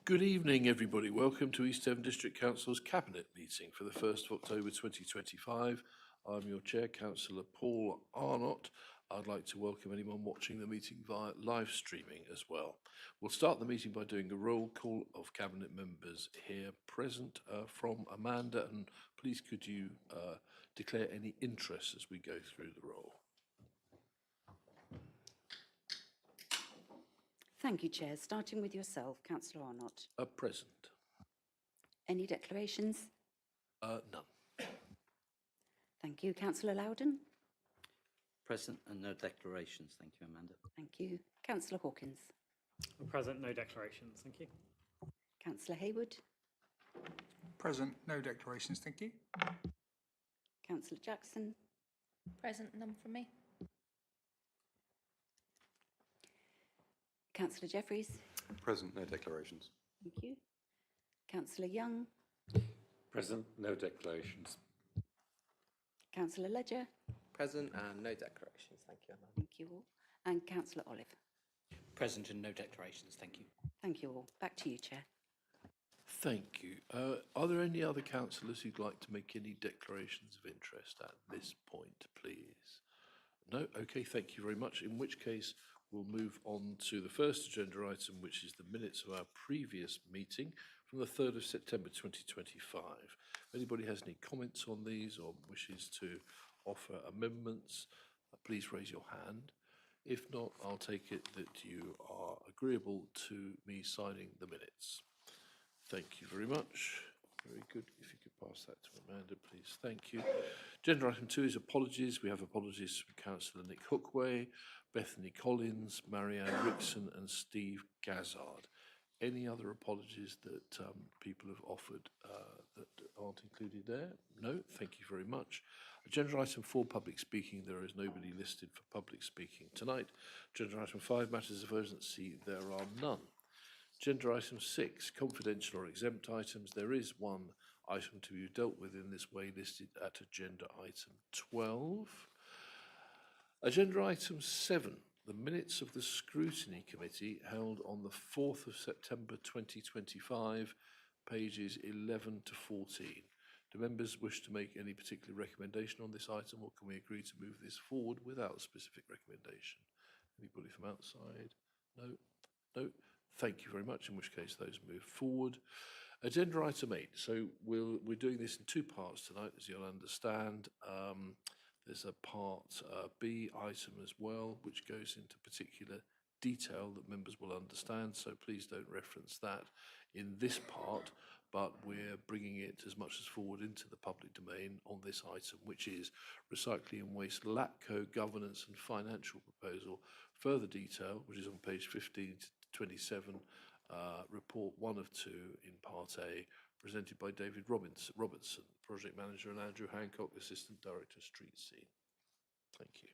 Good evening, everybody. Welcome to East Devon District Council's Cabinet meeting for the 1st of October 2025. I'm your Chair, Councillor Paul Arnott. I'd like to welcome anyone watching the meeting via live streaming as well. We'll start the meeting by doing a roll call of Cabinet members here present from Amanda, and please could you declare any interest as we go through the roll. Thank you, Chair. Starting with yourself, Councillor Arnott. Present. Any declarations? None. Thank you. Councillor Loudon. Present and no declarations. Thank you, Amanda. Thank you. Councillor Hawkins. Present, no declarations. Thank you. Councillor Hayward. Present, no declarations, thank you. Councillor Jackson. Present, none from me. Councillor Jeffries. Present, no declarations. Thank you. Councillor Young. Present, no declarations. Councillor Ledger. Present and no declarations. Thank you, Emma. Thank you all. And Councillor Olive. Present and no declarations. Thank you. Thank you all. Back to you, Chair. Thank you. Are there any other councillors who'd like to make any declarations of interest at this point, please? No? Okay, thank you very much. In which case, we'll move on to the first agenda item, which is the minutes of our previous meeting from the 3rd of September 2025. If anybody has any comments on these or wishes to offer amendments, please raise your hand. If not, I'll take it that you are agreeable to me signing the minutes. Thank you very much. Very good. If you could pass that to Amanda, please. Thank you. Agenda item 2 is apologies. We have apologies from Councillor Nick Hookway, Bethany Collins, Marianne Rickson and Steve Gazzard. Any other apologies that people have offered that aren't included there? No, thank you very much. Agenda item 4, public speaking. There is nobody listed for public speaking tonight. Agenda item 5, matters of urgency. There are none. Agenda item 6, confidential or exempt items. There is one item to be dealt with in this way listed at agenda item 12. Agenda item 7, the minutes of the Scrutiny Committee held on the 4th of September 2025, pages 11 to 14. Do members wish to make any particular recommendation on this item, or can we agree to move this forward without specific recommendation? Anybody from outside? No? No? Thank you very much, in which case those move forward. Agenda item 8. So we're doing this in 2 parts tonight, as you'll understand. There's a part B item as well, which goes into particular detail that members will understand. So please don't reference that in this part, but we're bringing it as much as forward into the public domain on this item, which is Recycling and Waste LAPCO Governance and Financial Proposal. Further detail, which is on page 15 to 27, report 1 of 2 in part A, presented by David Robertson, Project Manager, and Andrew Hancock, Assistant Director, Street Scene. Thank you.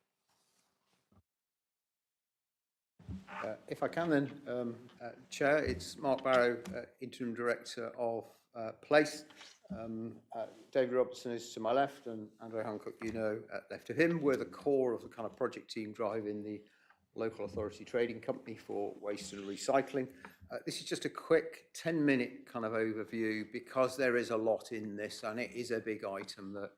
If I can then, Chair, it's Mark Barrow, Interim Director of Place. David Robertson is to my left and Andrew Hancock, left of him. We're the core of the kind of project team driving the local authority trading company for waste and recycling. This is just a quick 10-minute kind of overview because there is a lot in this and it is a big item that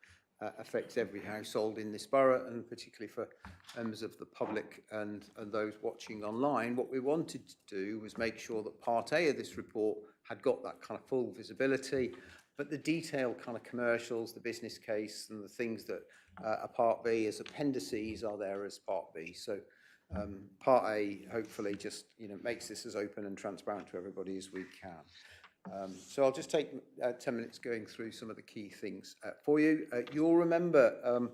affects every household in this borough, and particularly for members of the public and those watching online. What we wanted to do was make sure that part A of this report had got that kind of full visibility, but the detailed kind of commercials, the business case and the things that are part B as appendices are there as part B. So part A hopefully just makes this as open and transparent to everybody as we can. So I'll just take 10 minutes going through some of the key things for you. You'll remember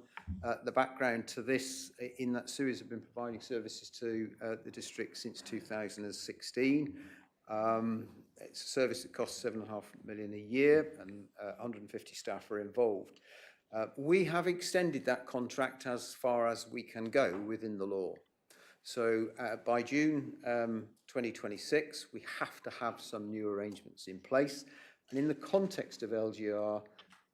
the background to this in that Suez have been providing services to the district since 2016. It's a service that costs £7.5 million a year and 150 staff are involved. We have extended that contract as far as we can go within the law. So by June 2026, we have to have some new arrangements in place. And in the context of LGR,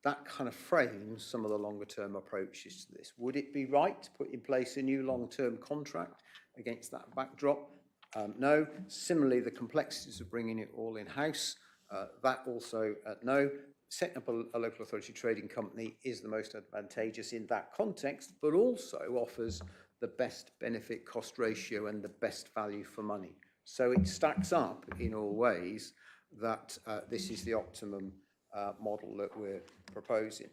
that kind of frames some of the longer term approaches to this. Would it be right to put in place a new long-term contract against that backdrop? no. Similarly, the complexities of bringing it all in-house, that also no. Setting up a local authority trading company is the most advantageous in that context, but also offers the best benefit cost ratio and the best value for money. So it stacks up in all ways that this is the optimum model that we're proposing.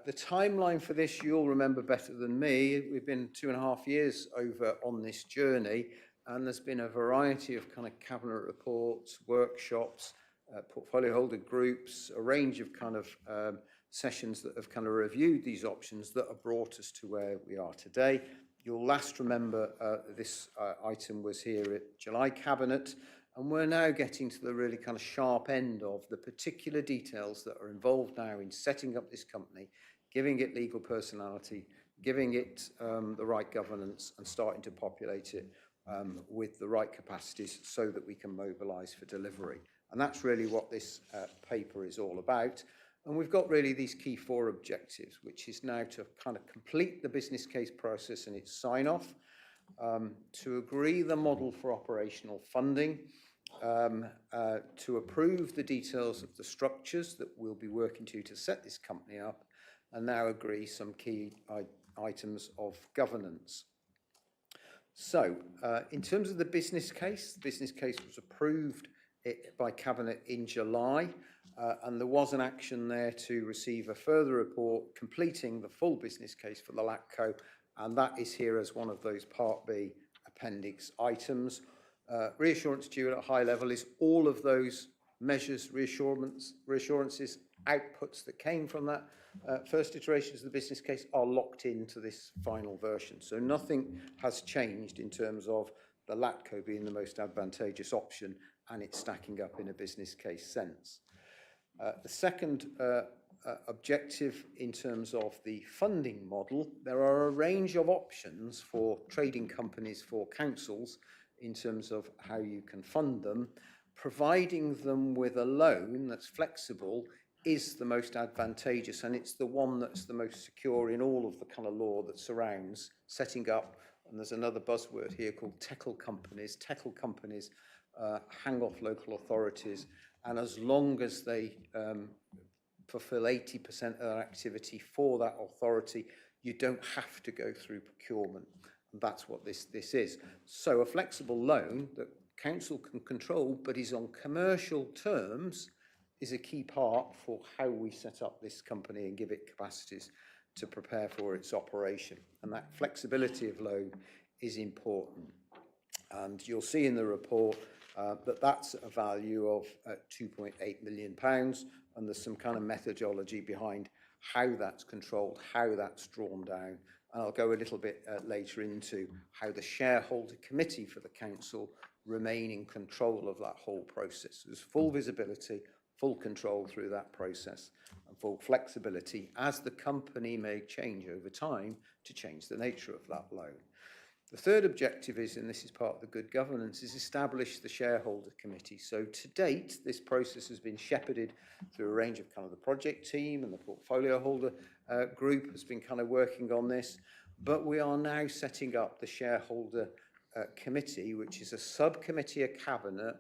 The timeline for this, you'll remember better than me. We've been 2.5 years over on this journey, and there's been a variety of kind of cabinet reports, workshops, portfolio holder groups, a range of kind of sessions that have kind of reviewed these options that have brought us to where we are today. You'll last remember this item was here at July Cabinet, and we're now getting to the really kind of sharp end of the particular details that are involved now in setting up this company, giving it legal personality, giving it the right governance, and starting to populate it with the right capacities so that we can mobilise for delivery. And that's really what this paper is all about. And we've got really these key 4 objectives, which is now to kind of complete the business case process and its sign-off, to agree the model for operational funding, to approve the details of the structures that we'll be working to set this company up, and now agree some key items of governance. So, in terms of the business case was approved by Cabinet in July, and there was an action there to receive a further report completing the full business case for the LATCO, and that is here as one of those Part B appendix items. Reassurance due at a high level is all of those measures, reassurances, outputs that came from that first iterations of the business case are locked into this final version. So nothing has changed in terms of the LATCO being the most advantageous option and it's stacking up in a business case sense. The second objective in terms of the funding model, there are a range of options for trading companies, for councils, in terms of how you can fund them. Providing them with a loan that's flexible is the most advantageous, and it's the one that's the most secure in all of the kind of law that surrounds setting up, and there's another buzzword here called TECL companies. TECL companies hang off local authorities, and as long as they fulfill 80% of their activity for that authority, you don't have to go through procurement. And that's what this is. So a flexible loan that council can control but is on commercial terms is a key part for how we set up this company and give it capacities to prepare for its operation. And that flexibility of loan is important. And you'll see in the report that that's a value of £2.8 million, and there's some kind of methodology behind how that's controlled, how that's drawn down. And I'll go a little bit later into how the shareholder committee for the council remain in control of that whole process. There's full visibility, full control through that process, and full flexibility as the company may change over time to change the nature of that loan. The third objective is, and this is part of the good governance, is establish the shareholder committee. So to date, this process has been shepherded through a range of kind of the project team, and the portfolio holder group has been kind of working on this, but we are now setting up the shareholder committee, which is a subcommittee of cabinet,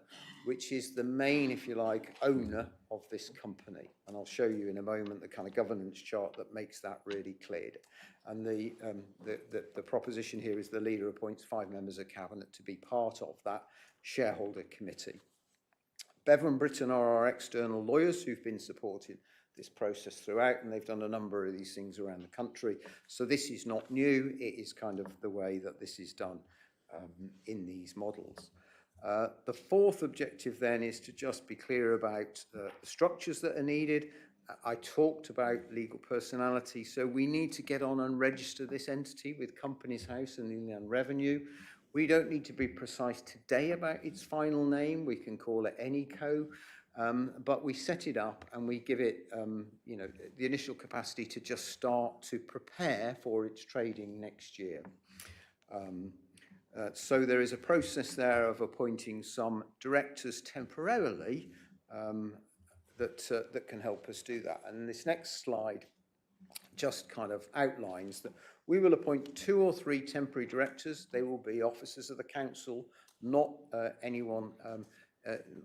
which is the main, if you like, owner of this company. And I'll show you in a moment the kind of governance chart that makes that really clear. And the proposition here is the leader appoints 5 members of cabinet to be part of that shareholder committee. Bevan Britton are our external lawyers who've been supporting this process throughout, and they've done a number of these things around the country. So this is not new. It is kind of the way that this is done in these models. The fourth objective then is to just be clear about the structures that are needed. I talked about legal personality, so we need to get on and register this entity with Companies House and Inland Revenue. We don't need to be precise today about its final name. We can call it AnyCo, but we set it up and we give it, the initial capacity to just start to prepare for its trading next year. So there is a process there of appointing some directors temporarily that can help us do that. And this next slide just kind of outlines that we will appoint 2 or 3 temporary directors. They will be officers of the council, not anyone,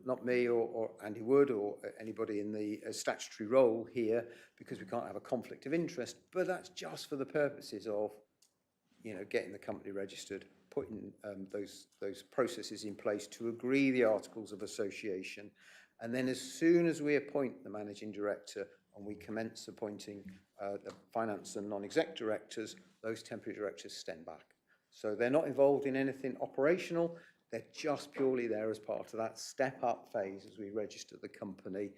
not me or Andy Wood or anybody in the statutory role here, because we can't have a conflict of interest, but that's just for the purposes of, you know, getting the company registered, putting those processes in place to agree the articles of association. And then as soon as we appoint the managing director and we commence appointing the finance and non-exec directors, those temporary directors stand back. So they're not involved in anything operational. They're just purely there as part of that step-up phase as we register the company,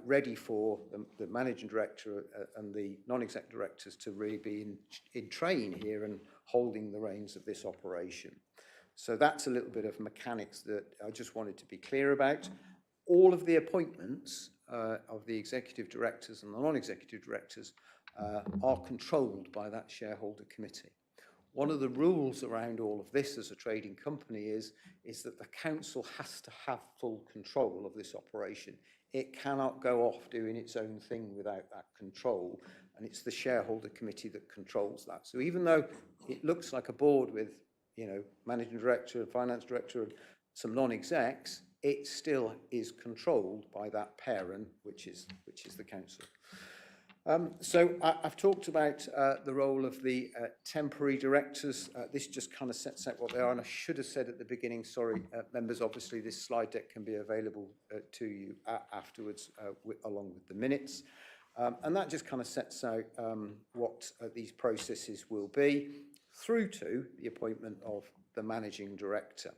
ready for the managing director and the non-exec directors to really be in train here and holding the reins of this operation. So that's a little bit of mechanics that I just wanted to be clear about. All of the appointments of the executive directors and the non-executive directors are controlled by that shareholder committee. One of the rules around all of this as a trading company is that the council has to have full control of this operation. It cannot go off doing its own thing without that control, and it's the shareholder committee that controls that. So even though it looks like a board with, you know, managing director, finance director, and some non-execs, it still is controlled by that parent, which is the council. So I've talked about the role of the temporary directors. This just kind of sets out what they are, and I should have said at the beginning, sorry, members, obviously this slide deck can be available to you afterwards along with the minutes. And that just kind of sets out what these processes will be through to the appointment of the managing director.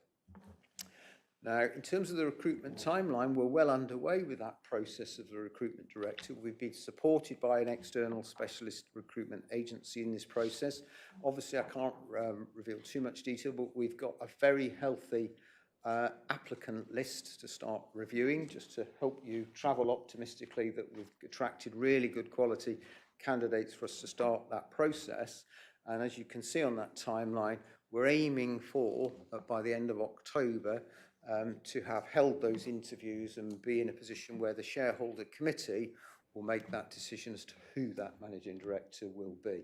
Now, in terms of the recruitment timeline, we're well underway with that process of the recruitment director. We've been supported by an external specialist recruitment agency in this process. Obviously, I can't reveal too much detail, but we've got a very healthy applicant list to start reviewing, just to help you travel optimistically that we've attracted really good quality candidates for us to start that process. And as you can see on that timeline, we're aiming for, by the end of October, to have held those interviews and be in a position where the shareholder committee will make that decision as to who that managing director will be.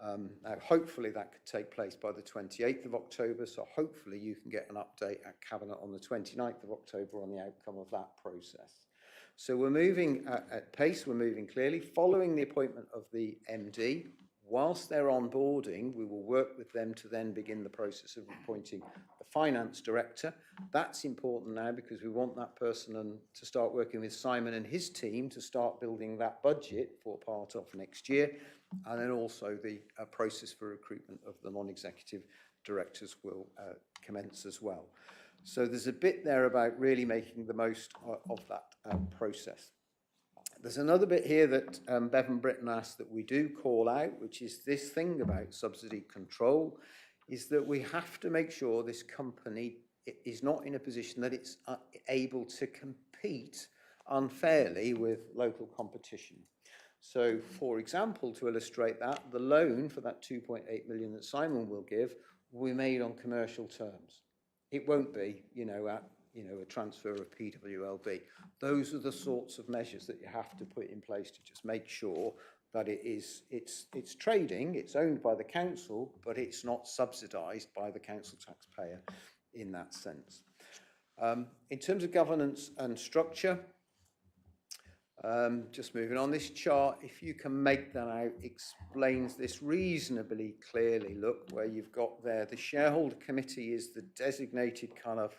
Now, hopefully that could take place by the 28th of October, so hopefully you can get an update at Cabinet on the 29th of October on the outcome of that process. So we're moving at pace, we're moving clearly. Following the appointment of the MD, whilst they're onboarding, we will work with them to then begin the process of appointing the finance director. That's important now because we want that person to start working with Simon and his team to start building that budget for part of next year. And then also the process for recruitment of the non-executive directors will commence as well. So there's a bit there about really making the most of that process. There's another bit here that Bevan Britton asked that we do call out, which is this thing about subsidy control, is that we have to make sure this company is not in a position that it's able to compete unfairly with local competition. So, for example, to illustrate that, the loan for that 2.8 million that Simon will give will be made on commercial terms. It won't be, a transfer of PWLB. Those are the sorts of measures that you have to put in place to just make sure that it's trading, it's owned by the council, but it's not subsidised by the council taxpayer in that sense. In terms of governance and structure, just moving on, this chart, if you can make that out, explains this reasonably clearly. Look where you've got there, the shareholder committee is the designated kind of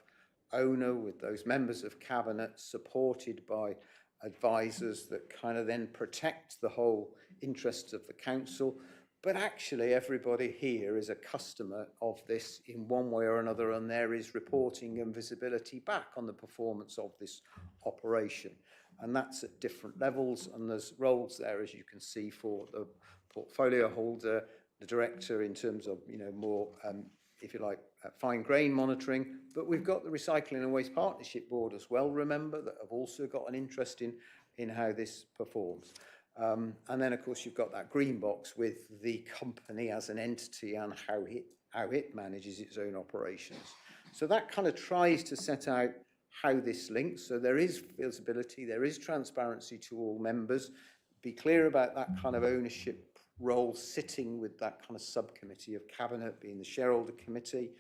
owner with those members of cabinet supported by advisors that kind of then protect the whole interests of the council. But actually everybody here is a customer of this in one way or another, and there is reporting and visibility back on the performance of this operation. And that's at different levels, and there's roles there, as you can see, for the portfolio holder, the director in terms of, more, if you like, fine grain monitoring. But we've got the Recycling and Waste Partnership Board as well, remember, that have also got an interest in how this performs. And then, of course, you've got that green box with the company as an entity and how it manages its own operations. So that kind of tries to set out how this links. So there is visibility, there is transparency to all members. Be clear about that kind of ownership role sitting with that kind of subcommittee of cabinet being the shareholder committee.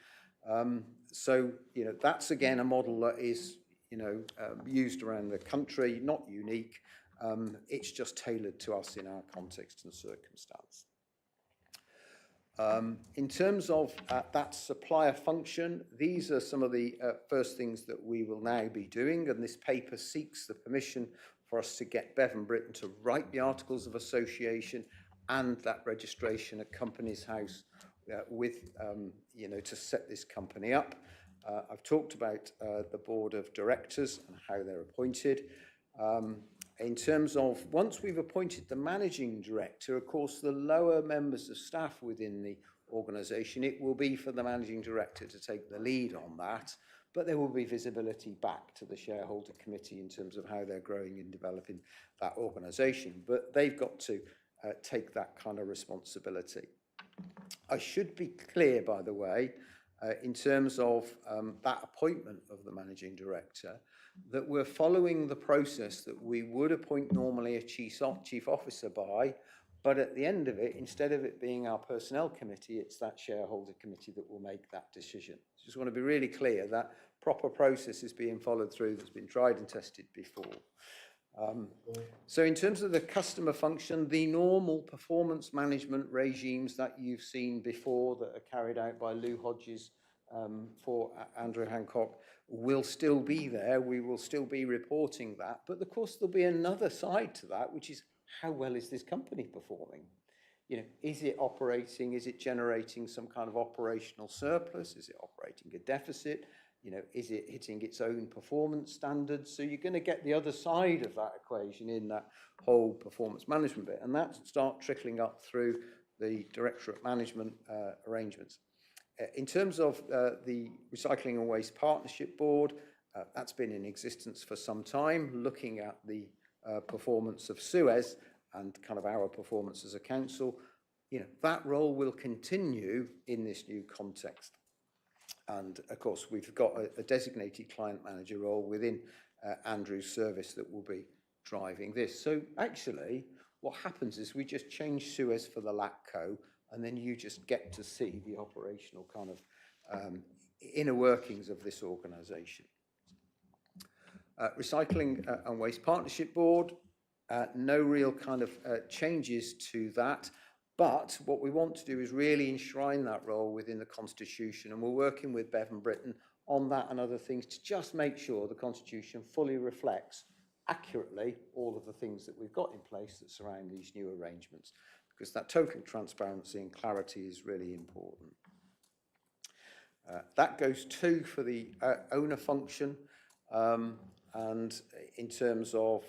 So, you know, that's again a model that is, you know, used around the country, not unique. It's just tailored to us in our context and circumstance. In terms of that supplier function, these are some of the first things that we will now be doing, and this paper seeks the permission for us to get Bevan Britton to write the Articles of Association and that registration at Companies House with, you know, to set this company up. I've talked about the board of directors and how they're appointed. In terms of, once we've appointed the managing director, of course, the lower members of staff within the organisation, it will be for the managing director to take the lead on that, but there will be visibility back to the shareholder committee in terms of how they're growing and developing that organisation. But they've got to take that kind of responsibility. I should be clear, by the way, in terms of that appointment of the managing director, that we're following the process that we would appoint normally a chief officer by, but at the end of it, instead of it being our personnel committee, it's that shareholder committee that will make that decision. Just want to be really clear that proper process is being followed through, that's been tried and tested before. So in terms of the customer function, the normal performance management regimes that you've seen before that are carried out by Lou Hodges for Andrew Hancock will still be there. We will still be reporting that. But of course, there'll be another side to that, which is how well is this company performing? You know, is it operating? Is it generating some kind of operational surplus? Is it operating a deficit? You know, is it hitting its own performance standards? So you're going to get the other side of that equation in that whole performance management bit, and that start trickling up through the directorate management arrangements. In terms of the Recycling and Waste Partnership Board, that's been in existence for some time, looking at the performance of Suez and kind of our performance as a council. You know, that role will continue in this new context. And of course, we've got a designated client manager role within Andrew's service that will be driving this. So actually, what happens is we just change Suez for the LATCO, and then you just get to see the operational kind of inner workings of this organisation. Recycling and Waste Partnership Board, no real kind of changes to that. But what we want to do is really enshrine that role within the Constitution, and we're working with Bevan Britton on that and other things to just make sure the Constitution fully reflects accurately all of the things that we've got in place that surround these new arrangements, because that total transparency and clarity is really important. That goes too for the owner function, and in terms of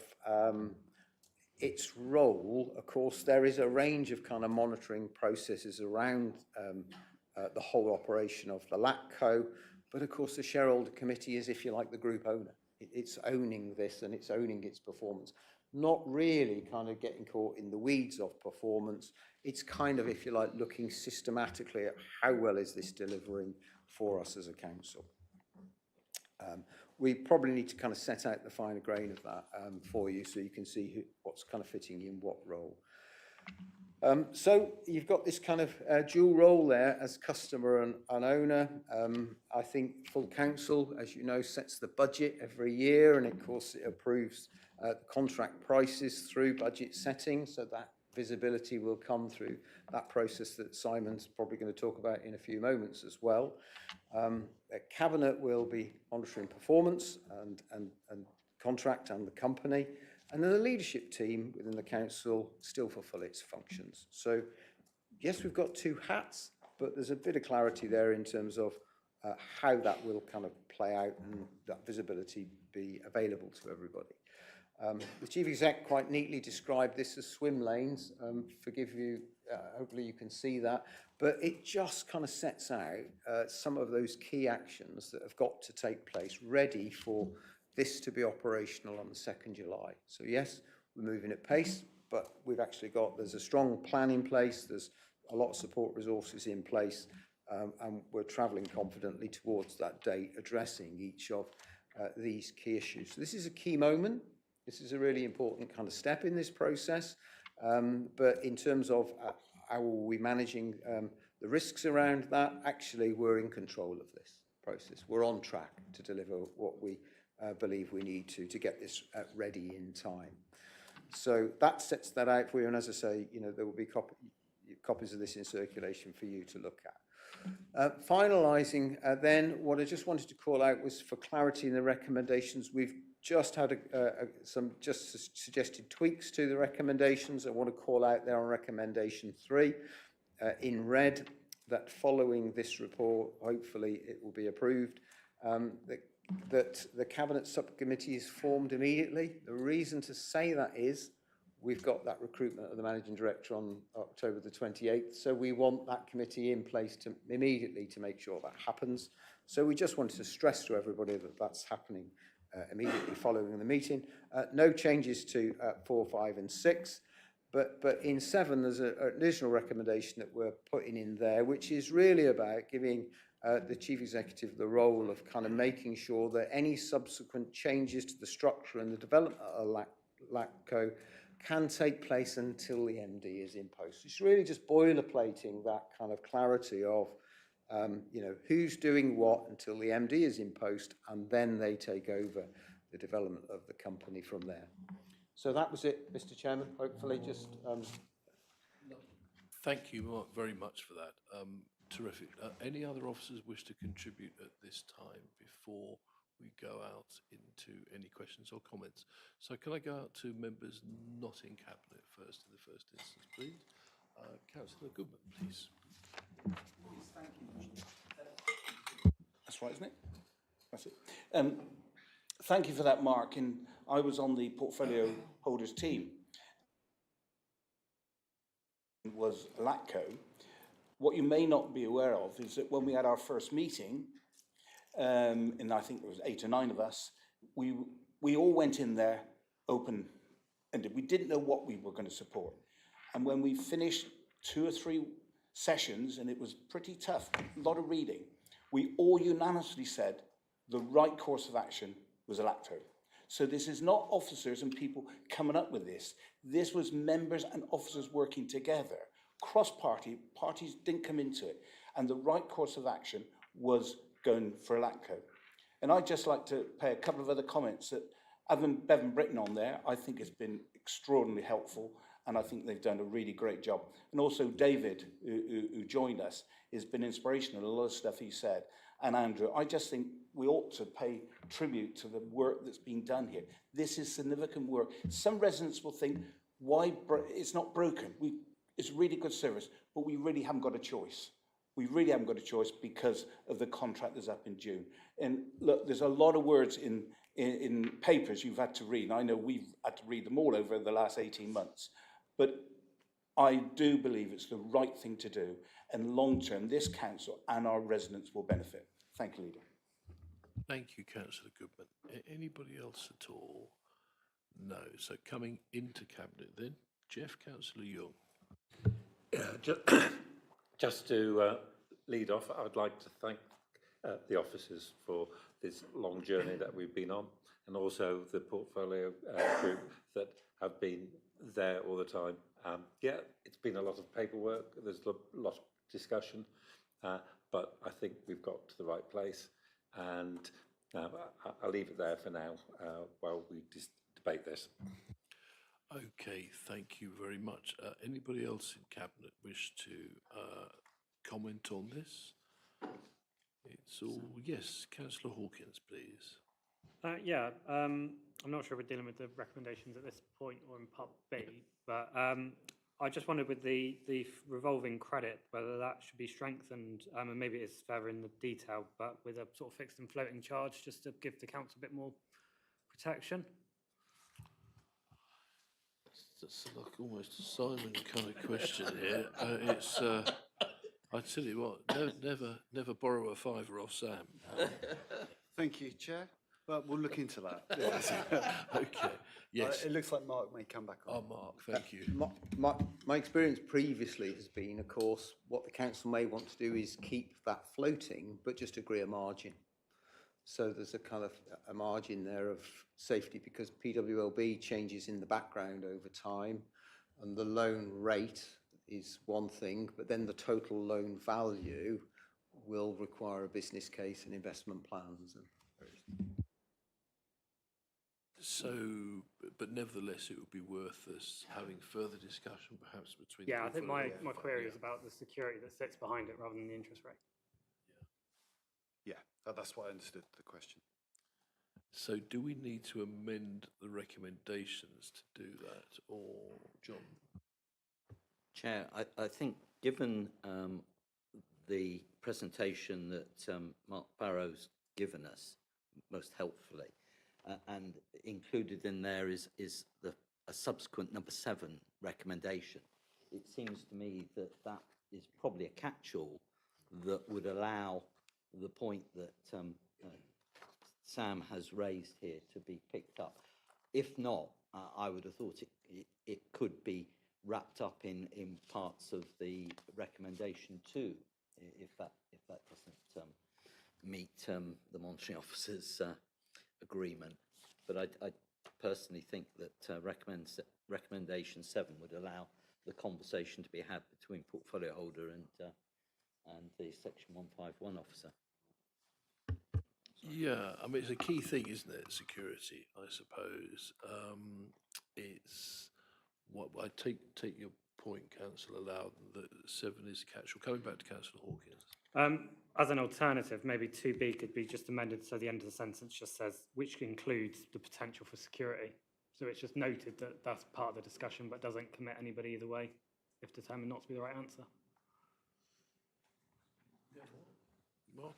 its role, of course, there is a range of kind of monitoring processes around the whole operation of the LATCO, but of course the shareholder committee is, if you like, the group owner. It's owning this and it's owning its performance, not really kind of getting caught in the weeds of performance. It's kind of, if you like, looking systematically at how well is this delivering for us as a council. We probably need to kind of set out the finer grain of that for you so you can see what's kind of fitting in what role. So you've got this kind of dual role there as customer and owner. I think full council, as you know, sets the budget every year, and of course it approves the contract prices through budget setting, so that visibility will come through that process that Simon's probably going to talk about in a few moments as well. Cabinet will be monitoring performance and contract and the company, and then the leadership team within the council still fulfil its functions. So yes, we've got two hats, but there's a bit of clarity there in terms of how that will kind of play out and that visibility be available to everybody. The Chief Exec quite neatly described this as swim lanes. Forgive you, hopefully you can see that, but it just kind of sets out some of those key actions that have got to take place, ready for this to be operational on the 2nd July. So yes, we're moving at pace, but we've actually got, there's a strong plan in place, there's a lot of support resources in place, and we're travelling confidently towards that date, addressing each of these key issues. So this is a key moment. This is a really important kind of step in this process, but in terms of how are we managing the risks around that? Actually, we're in control of this process. We're on track to deliver what we believe we need to get this ready in time. So that sets that out for you. And as I say, there will be copies of this in circulation for you to look at. Finalising then, what I just wanted to call out was for clarity in the recommendations. We've just had some suggested tweaks to the recommendations. I want to call out there on recommendation 3 in red that following this report, hopefully it will be approved, that the Cabinet Subcommittee is formed immediately. The reason to say that is we've got that recruitment of the Managing Director on October the 28th, so we want that committee in place immediately to make sure that happens. So we just wanted to stress to everybody that that's happening immediately following the meeting. No changes to 4, 5 and 6, but in 7 there's an additional recommendation that we're putting in there, which is really about giving the Chief Executive the role of kind of making sure that any subsequent changes to the structure and the development of LATCO can take place until the MD is in post. It's really just boilerplating that kind of clarity of, who's doing what until the MD is in post, and then they take over the development of the company from there. So that was it, Mr. Chairman. Hopefully just... Thank you, Mark, very much for that. Terrific. Any other officers wish to contribute at this time before we go out into any questions or comments? So can I go out to members not in Cabinet first in the first instance, please? Councillor Goodman, please. Thank you. That's right, isn't it? That's it. Thank you for that, Mark. And I was on the portfolio holders team. It was LATCO. What you may not be aware of is that when we had our first meeting, and I think there was 8 or 9 of us, we all went in there open-ended. We didn't know what we were going to support. And when we finished 2 or 3 sessions, and it was pretty tough, a lot of reading, we all unanimously said the right course of action was LATCO. So this is not officers and people coming up with this. This was members and officers working together. Cross-party, parties didn't come into it. And the right course of action was going for LATCO. And I'd just like to pay a couple of other comments that having Bevan Britton on there, I think has been extraordinarily helpful. And I think they've done a really great job. And also David, who joined us, has been inspirational, a lot of stuff he said. And Andrew, I just think we ought to pay tribute to the work that's been done here. This is significant work. Some residents will think, why, it's not broken. It's a really good service, but we really haven't got a choice. We really haven't got a choice because of the contract that's up in June. And look, there's a lot of words in papers you've had to read. And I know we've had to read them all over the last 18 months. But I do believe it's the right thing to do. And long term, this council and our residents will benefit. Thank you, Leader. Thank you, Councillor Goodman. Anybody else at all? No. So coming into Cabinet then, Jeff, Councillor Young. Just to lead off, I'd like to thank the officers for this long journey that we've been on, and also the portfolio group that have been there all the time. Yeah, it's been a lot of paperwork, there's a lot of discussion, but I think we've got to the right place, and I'll leave it there for now while we debate this. Okay, thank you very much. Anybody else in Cabinet wish to comment on this? It's all, yes, Councillor Hawkins, please. I'm not sure if we're dealing with the recommendations at this point or in Part B, but I just wondered with the revolving credit, whether that should be strengthened, and maybe it's further in the detail, but with a sort of fixed and floating charge, just to give the council a bit more protection. That's like almost a Simon kind of question here. I tell you what, never borrow a fiver off Sam. Thank you, Chair. Well, we'll look into that. Okay, yes. It looks like Mark may come back on. Oh, Mark, thank you. My experience previously has been, of course, what the council may want to do is keep that floating, but just agree a margin. So there's a kind of a margin there of safety, because PWLB changes in the background over time, and the loan rate is one thing, but then the total loan value will require a business case and investment plans and various. So, but nevertheless, it would be worth us having further discussion perhaps between. Yeah, I think my portfolio- query is Yeah. about the security that sits behind it rather than the interest rate. Yeah, that's what I understood the question. So do we need to amend the recommendations to do that, or John? Chair, I think given the presentation that Mark Barrow's given us most helpfully, and included in there is a subsequent number 7 recommendation, it seems to me that that is probably a catch-all that would allow the point that Sam has raised here to be picked up. If not, I would have thought it could be wrapped up in parts of the recommendation too, if that doesn't meet the monitoring officer's agreement. But I personally think that recommendation 7 would allow the conversation to be had between portfolio holder and the Section 151 officer. Yeah, I mean, it's a key thing, isn't it? Security, I suppose. It's what I take your point, Councillor Loudon, that 7 is catch-all. Coming back to Councillor Hawkins. As an alternative, maybe 2B could be just amended so the end of the sentence just says, which includes the potential for security. So it's just noted that that's part of the discussion, but doesn't commit anybody either way if determined not to be the right answer. Mark,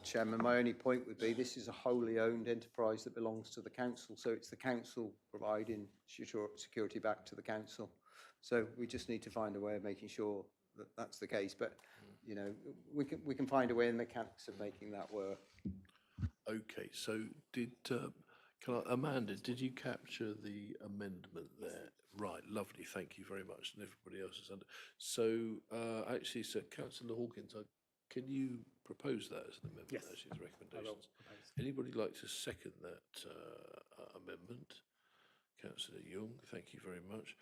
Chairman, my only point would be this is a wholly owned enterprise that belongs to the council, so it's the council providing security back to the council. So we just need to find a way of making sure that that's the case. But you know, we can find a way in the mechanics of making that work. Okay, so Amanda, did you capture the amendment there? Right, lovely, thank you very much, and everybody else is under. So actually, so Councillor Hawkins, can you propose that as an amendment? Yes, actually, as I will recommendations? propose. Anybody like to second that amendment? Councillor Young, thank you very much.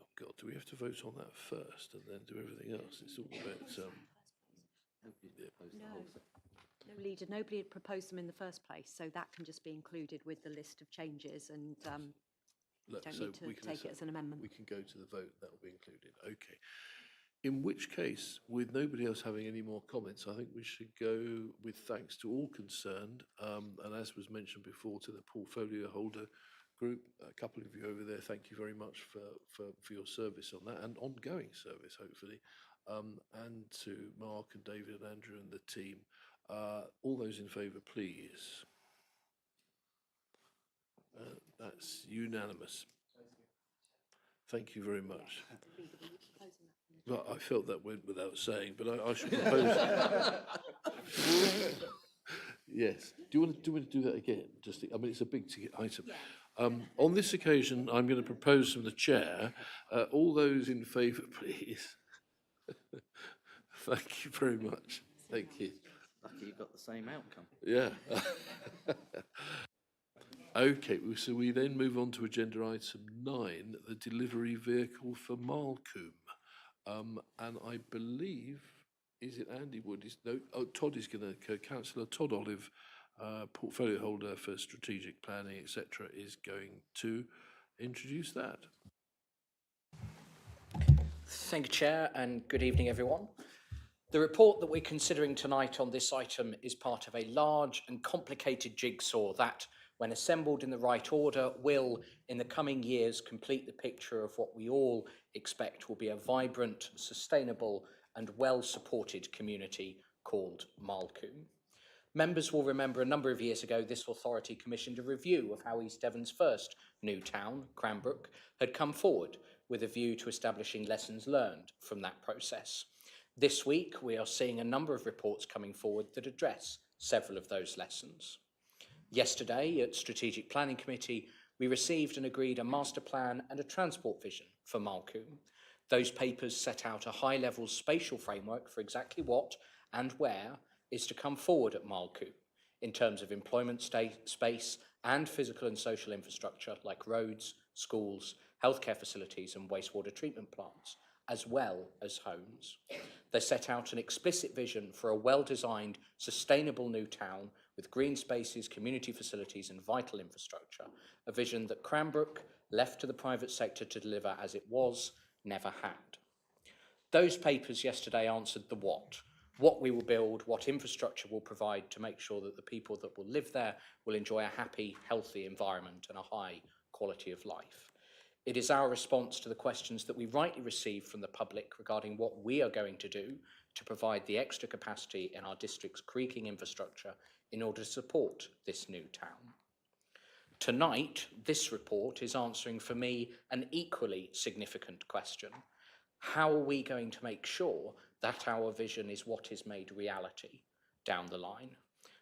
Oh God, do we have to vote on that first and then do everything else? It's all a bit. No, Leader, nobody had proposed them in the first place, so that can just be included with the list of changes and Look, don't so need to we can take it as an amendment. We can go to the vote, that will be included. Okay. In which case, with nobody else having any more comments, I think we should go with thanks to all concerned, and as was mentioned before, to the portfolio holder group. A couple of you over there, thank you very much for your service on that, and ongoing service, hopefully, and to Mark and David and Andrew and the team. All those in favour, please. That's unanimous. Thank you very much. Well, I felt that went without saying, but I should propose. Yes. Do you want to do that again? I mean, it's a big ticket item. On this occasion, I'm going to propose from the chair. All those in favour, please. Thank you very much. Thank you. Lucky you got the same outcome. Yeah. Okay, so we then move on to agenda item 9, the delivery vehicle for Malcolm. And I believe, is it Andy Wood? Todd is going to, Councillor Todd Olive, portfolio holder for strategic planning, etc., is going to introduce that. Thank you, Chair, and good evening, everyone. The report that we're considering tonight on this item is part of a large and complicated jigsaw that, when assembled in the right order, will, in the coming years, complete the picture of what we all expect will be a vibrant, sustainable, and well-supported community called Malcolm. Members will remember a number of years ago, this authority commissioned a review of how East Devon's first new town, Cranbrook, had come forward with a view to establishing lessons learned from that process. This week, we are seeing a number of reports coming forward that address several of those lessons. Yesterday, at Strategic Planning Committee, we received and agreed a master plan and a transport vision for Malcolm. Those papers set out a high-level spatial framework for exactly what and where is to come forward at Malcolm in terms of employment space and physical and social infrastructure like roads, schools, healthcare facilities and wastewater treatment plants, as well as homes. They set out an explicit vision for a well-designed, sustainable new town with green spaces, community facilities and vital infrastructure, a vision that Cranbrook, left to the private sector to deliver as it was, never had. Those papers yesterday answered the what we will build, what infrastructure will provide to make sure that the people that will live there will enjoy a happy, healthy environment and a high quality of life. It is our response to the questions that we rightly receive from the public regarding what we are going to do to provide the extra capacity in our district's creaking infrastructure in order to support this new town. Tonight, this report is answering for me an equally significant question. How are we going to make sure that our vision is what is made reality down the line?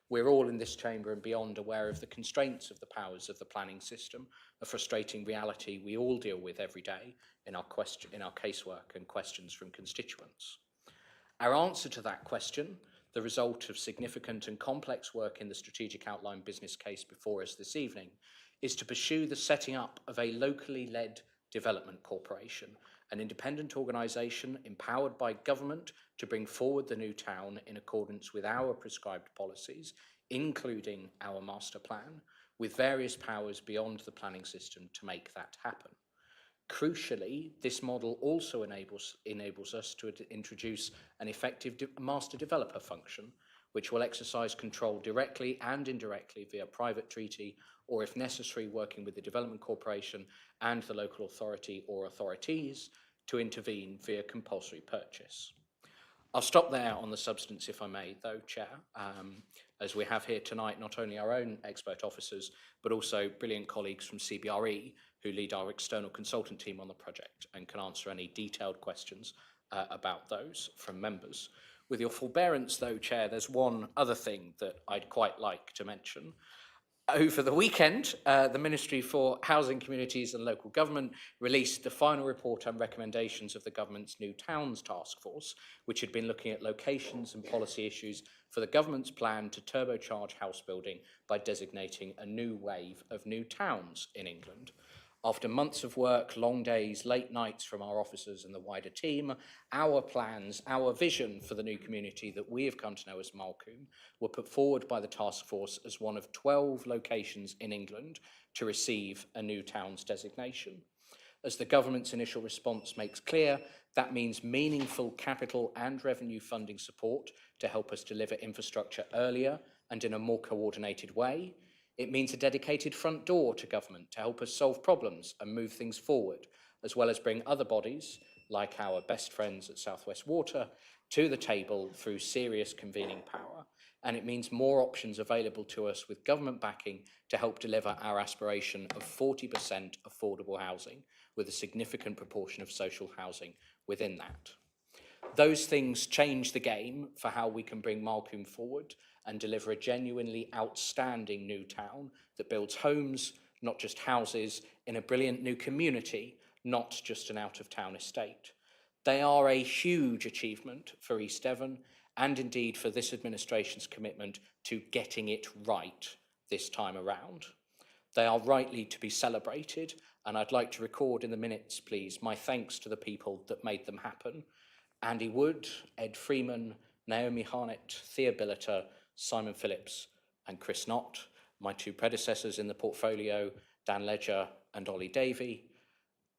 We're all in this chamber and beyond aware of the constraints of the powers of the planning system, a frustrating reality we all deal with every day in our casework and questions from constituents. Our answer to that question, the result of significant and complex work in the strategic outline business case before us this evening, is to pursue the setting up of a locally led development corporation, an independent organisation empowered by government to bring forward the new town in accordance with our prescribed policies, including our master plan, with various powers beyond the planning system to make that happen. Crucially, this model also enables us to introduce an effective master developer function, which will exercise control directly and indirectly via private treaty, or if necessary, working with the Development Corporation and the local authority or authorities to intervene via compulsory purchase. I'll stop there on the substance, if I may, though, Chair, as we have here tonight not only our own expert officers, but also brilliant colleagues from CBRE who lead our external consultant team on the project and can answer any detailed questions about those from members. With your forbearance, though, Chair, there's one other thing that I'd quite like to mention. Over the weekend, the Ministry for Housing, Communities and Local Government released the final report and recommendations of the government's New Towns Task Force, which had been looking at locations and policy issues for the government's plan to turbocharge house building by designating a new wave of new towns in England. After months of work, long days, late nights from our officers and the wider team, our plans, our vision for the new community that we have come to know as Malcolm were put forward by the task force as one of 12 locations in England to receive a new towns designation. As the government's initial response makes clear, that means meaningful capital and revenue funding support to help us deliver infrastructure earlier and in a more coordinated way. It means a dedicated front door to government to help us solve problems and move things forward, as well as bring other bodies, like our best friends at South West Water, to the table through serious convening power. And it means more options available to us with government backing to help deliver our aspiration of 40% affordable housing, with a significant proportion of social housing within that. Those things change the game for how we can bring Malcolm forward and deliver a genuinely outstanding new town that builds homes, not just houses, in a brilliant new community, not just an out-of-town estate. They are a huge achievement for East Devon and indeed for this administration's commitment to getting it right this time around. They are rightly to be celebrated, and I'd like to record in the minutes, please, my thanks to the people that made them happen. Andy Wood, Ed Freeman, Naomi Harnett, Thea Billiter, Simon Phillips and Chris Knott, my two predecessors in the portfolio, Dan Ledger and Ollie Davey,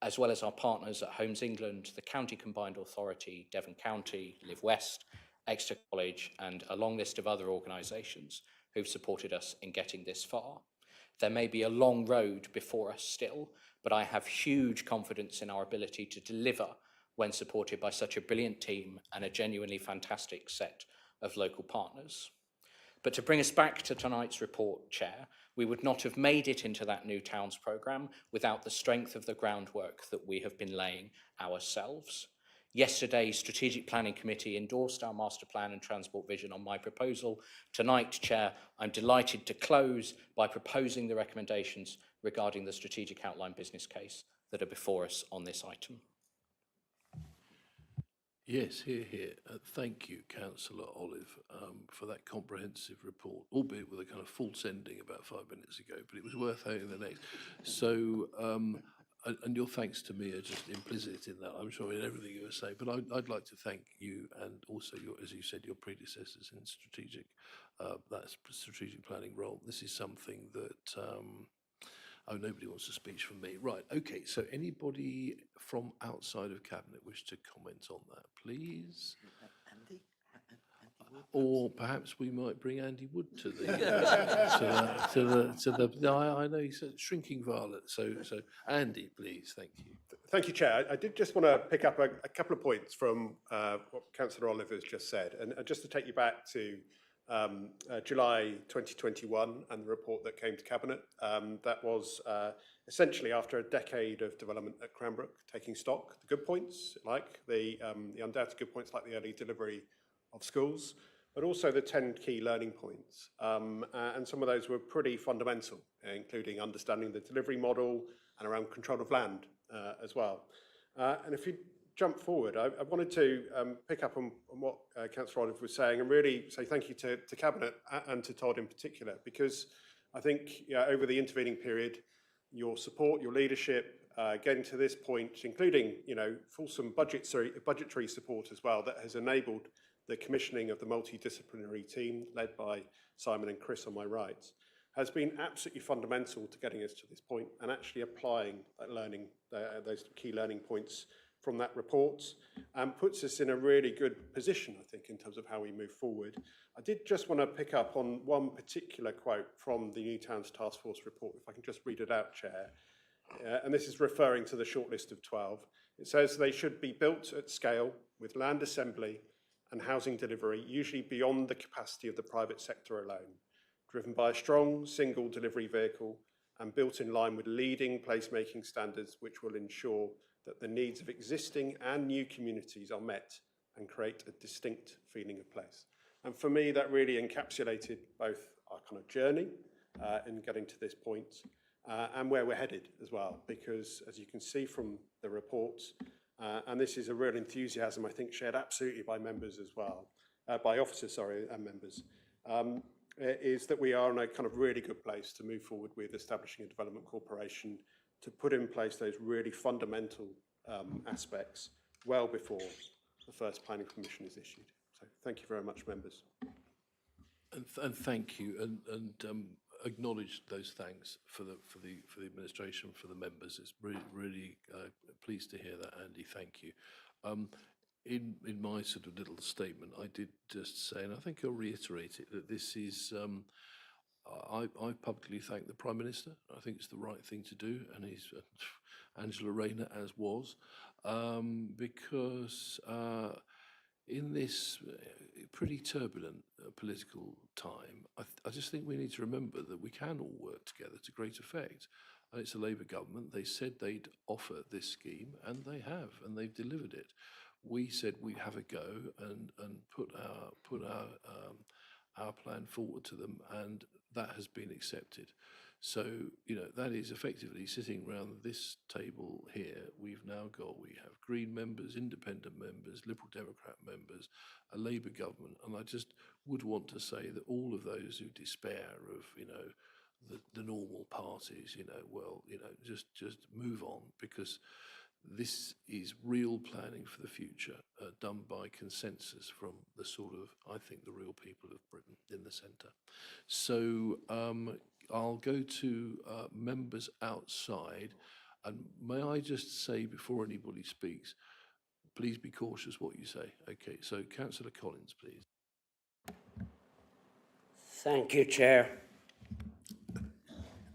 as well as our partners at Homes England, the County Combined Authority, Devon County, Live West, Exeter College, and a long list of other organisations who've supported us in getting this far. There may be a long road before us still, but I have huge confidence in our ability to deliver when supported by such a brilliant team and a genuinely fantastic set of local partners. But to bring us back to tonight's report, Chair, we would not have made it into that New Towns programme without the strength of the groundwork that we have been laying ourselves. Yesterday's Strategic Planning Committee endorsed our master plan and transport vision on my proposal. Tonight, Chair, I'm delighted to close by proposing the recommendations regarding the strategic outline business case that are before us on this item. Yes, hear, hear. Thank you, Councillor Olive, for that comprehensive report, albeit with a kind of false ending about 5 minutes ago, but it was worth having the next. So and your thanks to me are just implicit in that, I'm sure, in everything you were saying. But I'd like to thank you and also your, as you said, your predecessors in strategic, that strategic planning role. This is something that, oh, nobody wants a speech from me. Right, okay, so anybody from outside of Cabinet wish to comment on that, please? Andy? Or perhaps we might bring Andy Wood to the, no, I know he's a shrinking violet, so Andy, please, thank you. Thank you, Chair. I did just want to pick up a couple of points from what Councillor Oliver has just said, and just to take you back to July 2021 and the report that came to Cabinet. That was essentially after a decade of development at Cranbrook, taking stock, the good points, like the undoubted good points, like the early delivery of schools, but also the 10 key learning points. And some of those were pretty fundamental, including understanding the delivery model and around control of land as well. And if you jump forward, I wanted to pick up on what Councillor Oliver was saying and really say thank you to Cabinet and to Todd in particular, because I think over the intervening period, your support, your leadership, getting to this point, including fulsome budgetary support as well, that has enabled the commissioning of the multidisciplinary team led by Simon and Chris on my right, has been absolutely fundamental to getting us to this point and actually applying that learning, those key learning points from that report, and puts us in a really good position, I think, in terms of how we move forward. I did just want to pick up on one particular quote from the New Towns Task Force report, if I can just read it out, Chair. And this is referring to the shortlist of 12. It says they should be built at scale with land assembly and housing delivery, usually beyond the capacity of the private sector alone, driven by a strong single delivery vehicle and built in line with leading placemaking standards, which will ensure that the needs of existing and new communities are met and create a distinct feeling of place. And for me, that really encapsulated both our kind of journey in getting to this point and where we're headed as well, because as you can see from the reports, and this is a real enthusiasm, I think, shared absolutely by members as well, by officers, sorry, and members, is that we are in a kind of really good place to move forward with establishing a development corporation to put in place those really fundamental aspects well before the first planning permission is issued. So thank you very much, members. And thank you, and acknowledge those thanks for the administration, for the members. It's really pleased to hear that, Andy. Thank you. In my sort of little statement, I did just say, and I think I'll reiterate it, that this is. I publicly thank the Prime Minister. I think it's the right thing to do, and he's Angela Rayner, as was, because in this pretty turbulent political time, I just think we need to remember that we can all work together to great effect. And it's a Labour government. They said they'd offer this scheme, and they have, and they've delivered it. We said we'd have a go and put our plan forward to them, and that has been accepted. So, that is effectively sitting around this table here. We have Green members, Independent members, Liberal Democrat members, a Labour government, and I just would want to say that all of those who despair of, the normal parties, just move on, because this is real planning for the future, done by consensus from the sort of, I think, the real people of Britain in the centre. So I'll go to members outside, and may I just say before anybody speaks, please be cautious what you say. Okay, so Councillor Collins, please. Thank you, Chair.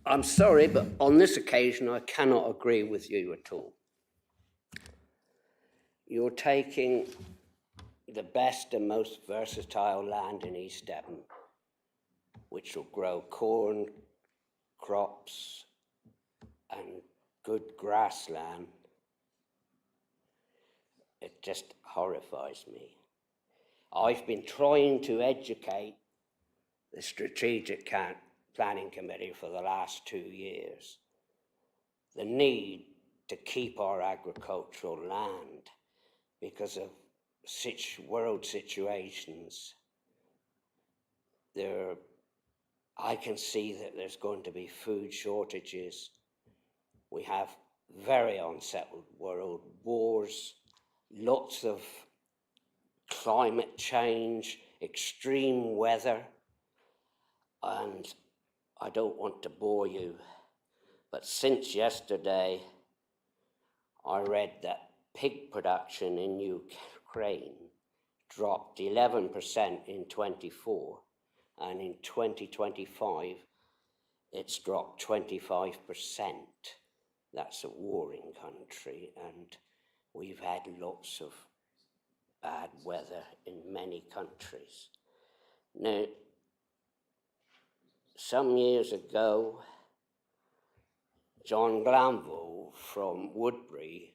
I'm sorry, but on this occasion I cannot agree with you at all. You're taking the best and most versatile land in East Devon, which will grow corn, crops, and good grassland. It just horrifies me. I've been trying to educate the Strategic Planning Committee for the last 2 years. The need to keep our agricultural land because of world situations. I can see that there's going to be food shortages. We have very unsettled world, wars, lots of climate change, extreme weather, and I don't want to bore you, but since yesterday, I read that pig production in Ukraine dropped 11% in 24, and in 2025, it's dropped 25%. That's a warring country, and we've had lots of bad weather in many countries. Now, some years ago, John Glanville from Woodbury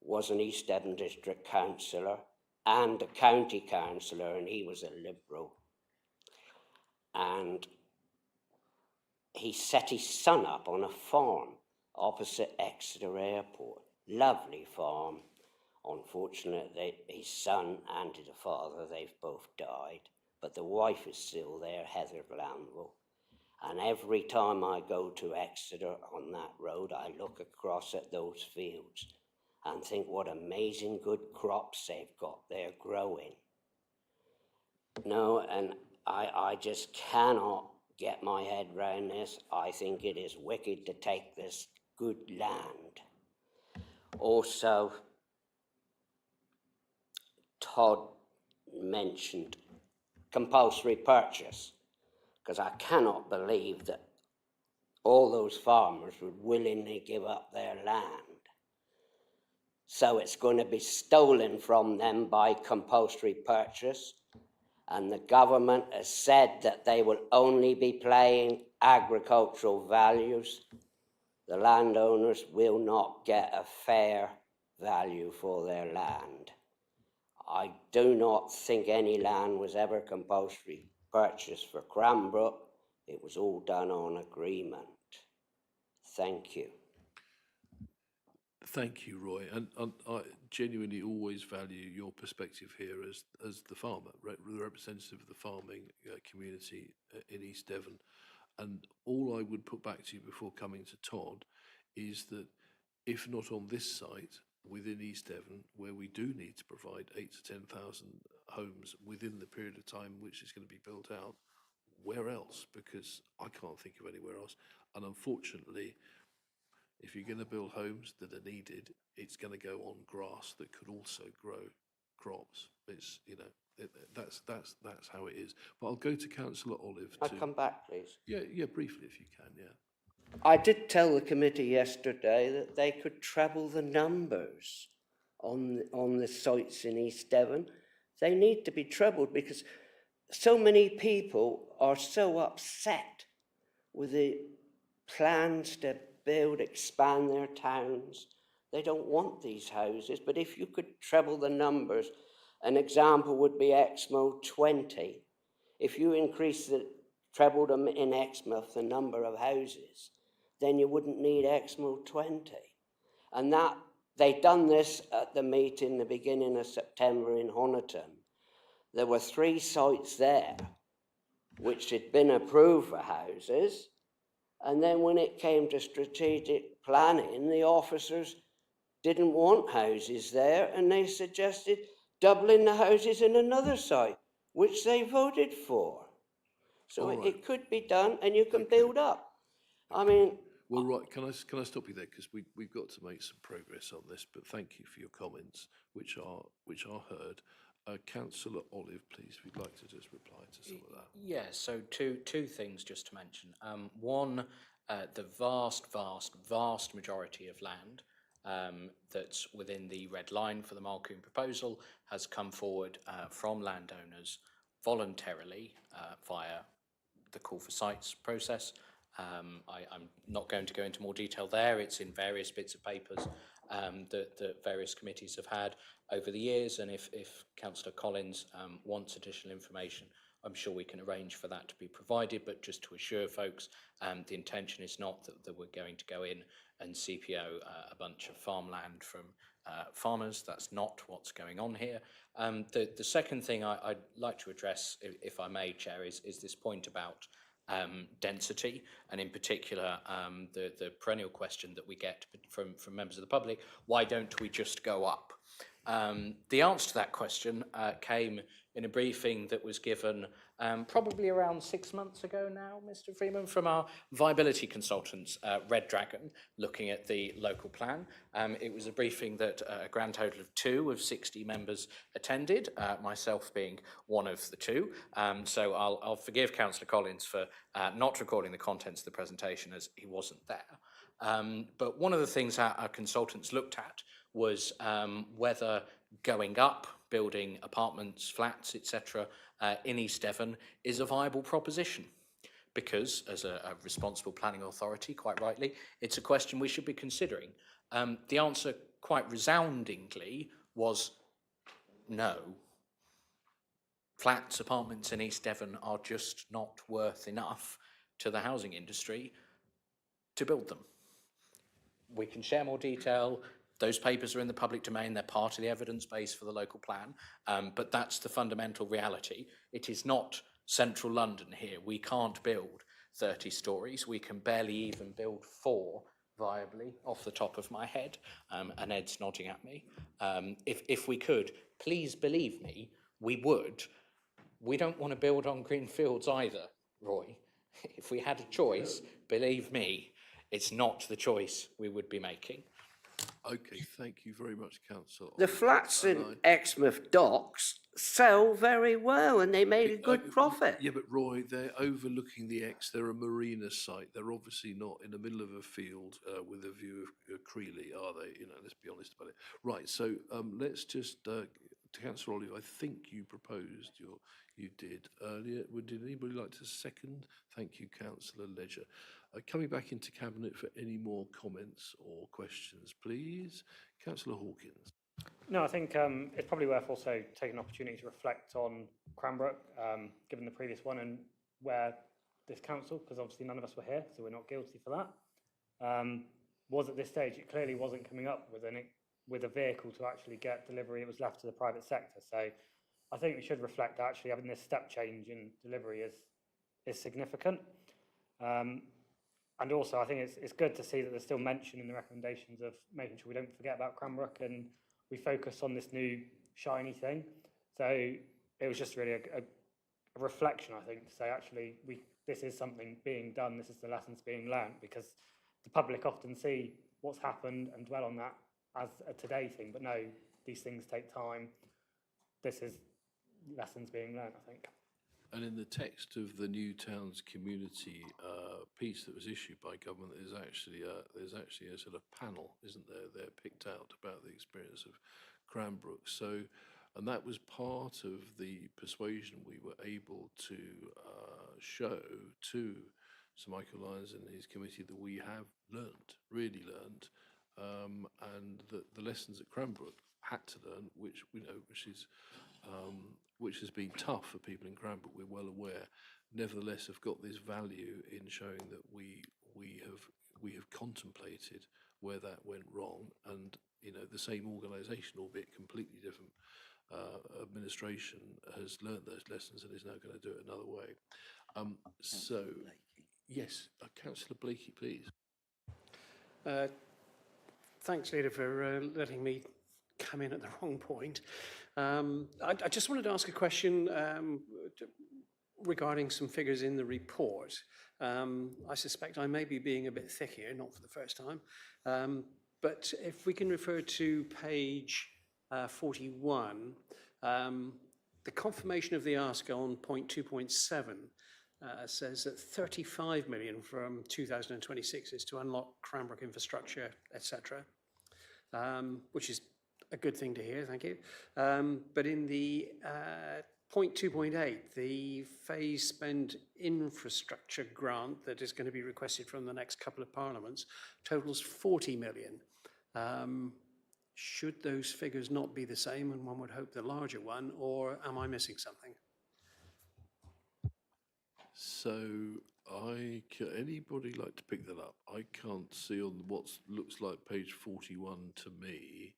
was an East Devon District Councillor and a County Councillor, and he was a Liberal. And he set his son up on a farm opposite Exeter Airport. Lovely farm. Unfortunately, his son and the father, they've both died, but the wife is still there, Heather Glanville. And every time I go to Exeter on that road, I look across at those fields and think what amazing good crops they've got there growing. No, and I just cannot get my head round this. I think it is wicked to take this good land. Also, Todd mentioned compulsory purchase, because I cannot believe that all those farmers would willingly give up their land. So it's going to be stolen from them by compulsory purchase, and the government has said that they will only be paying agricultural values. The landowners will not get a fair value for their land. I do not think any land was ever compulsory purchased for Cranbrook. It was all done on agreement. Thank you. Thank you, Roy, and I genuinely always value your perspective here as the farmer, the representative of the farming community in East Devon. And all I would put back to you before coming to Todd is that if not on this site, within East Devon, where we do need to provide 8,000 to 10,000 homes within the period of time which is going to be built out, where else? Because I can't think of anywhere else. And unfortunately, if you're going to build homes that are needed, it's going to go on grass that could also grow crops. It's, you know, that's how it is. But I'll go to Councillor Olive. I'll come back, please. Yeah, briefly if you can, yeah. I did tell the committee yesterday that they could treble the numbers on the sites in East Devon. They need to be trebled because so many people are so upset with the plans to build, expand their towns. They don't want these houses, but if you could treble the numbers, an example would be Exmouth 20. If you trebled them in Exmouth, the number of houses, then you wouldn't need Exmouth 20. And that they done this at the meeting the beginning of September in Honiton. There were 3 sites there which had been approved for houses, and then when it came to strategic planning, the officers didn't want houses there, and they suggested doubling the houses in another site, which they voted for. So it could be done, and you can build up. I mean... Well, right, can I stop you there, because we've got to make some progress on this, but thank you for your comments, which are heard. Councillor Olive, please, if you'd like to just reply to some of that. Yeah, so two things just to mention. One, the vast majority of land that's within the red line for the Malcoon proposal has come forward from landowners voluntarily via the call for sites process. I'm not going to go into more detail there. It's in various bits of papers that various committees have had over the years, and if Councillor Collins wants additional information, I'm sure we can arrange for that to be provided, but just to assure folks, the intention is not that we're going to go in and CPO a bunch of farmland from farmers. That's not what's going on here. The second thing I'd like to address, if I may, Chair, is this point about density, and in particular the perennial question that we get from members of the public, why don't we just go up? The answer to that question came in a briefing that was given probably around 6 months ago now, Mr. Freeman, from our viability consultants, Red Dragon, looking at the local plan. It was a briefing that a grand total of 2 of 60 members attended, myself being one of the 2. So I'll forgive Councillor Collins for not recording the contents of the presentation as he wasn't there. But one of the things our consultants looked at was whether going up, building apartments, flats, etc., in East Devon is a viable proposition. Because, as a responsible planning authority, quite rightly, it's a question we should be considering. The answer, quite resoundingly, was no. Flats, apartments in East Devon are just not worth enough to the housing industry to build them. We can share more detail. Those papers are in the public domain. They're part of the evidence base for the local plan. But that's the fundamental reality. It is not central London here. We can't build 30 stories. We can barely even build 4 viably off the top of my head. And Ed's nodding at me. If we could, please believe me, we would. We don't want to build on green fields either, Roy. If we had a choice, believe me, it's not the choice we would be making. Okay, thank you very much, Councillor. The flats in Exmouth Docks sell very well and they made a good profit. Yeah, but Roy, they're overlooking the Ex. They're a marina site. They're obviously not in the middle of a field with a view of Creeley, are they? You know, let's be honest about it. Right, so let's just, Councillor Olive, I think you proposed you did earlier. Did anybody like to second? Thank you, Councillor Ledger. Coming back into Cabinet for any more comments or questions, please. Councillor Hawkins. No, I think it's probably worth also taking an opportunity to reflect on Cranbrook, given the previous one, and where this council, because obviously none of us were here, so we're not guilty for that, was at this stage. It clearly wasn't coming up with a vehicle to actually get delivery. It was left to the private sector. So I think we should reflect that actually having this step change in delivery is significant. And also, I think it's good to see that there's still mention in the recommendations of making sure we don't forget about Cranbrook and we focus on this new shiny thing. So it was just really a reflection, I think, to say actually this is something being done, this is the lessons being learned, because the public often see what's happened and dwell on that as a today thing. But no, these things take time. This is lessons being learned, I think. And in the text of the New Towns community piece that was issued by government, there's actually a sort of panel, isn't there? They're picked out about the experience of Cranbrook. So, and that was part of the persuasion we were able to show to Sir Michael Lyons and his committee that we have really learnt, and that the lessons that Cranbrook had to learn, which has been tough for people in Cranbrook, we're well aware, nevertheless have got this value in showing that we have contemplated where that went wrong, and the same organisation, albeit completely different administration, has learnt those lessons and is now going to do it another way. So, yes, Councillor Blakey, please. Thanks, Leader, for letting me come in at the wrong point. I just wanted to ask a question regarding some figures in the report. I suspect I may be being a bit thick here, not for the first time, but if we can refer to page 41, the confirmation of the ask on point 2.7 says that 35 million from 2026 is to unlock Cranbrook infrastructure, etc., which is a good thing to hear, thank you. But in the point 2.8, the phase spend infrastructure grant that is going to be requested from the next couple of parliaments totals 40 million. Should those figures not be the same, and one would hope the larger one, or am I missing something? So, anybody like to pick that up? I can't see on what looks like page 41 to me.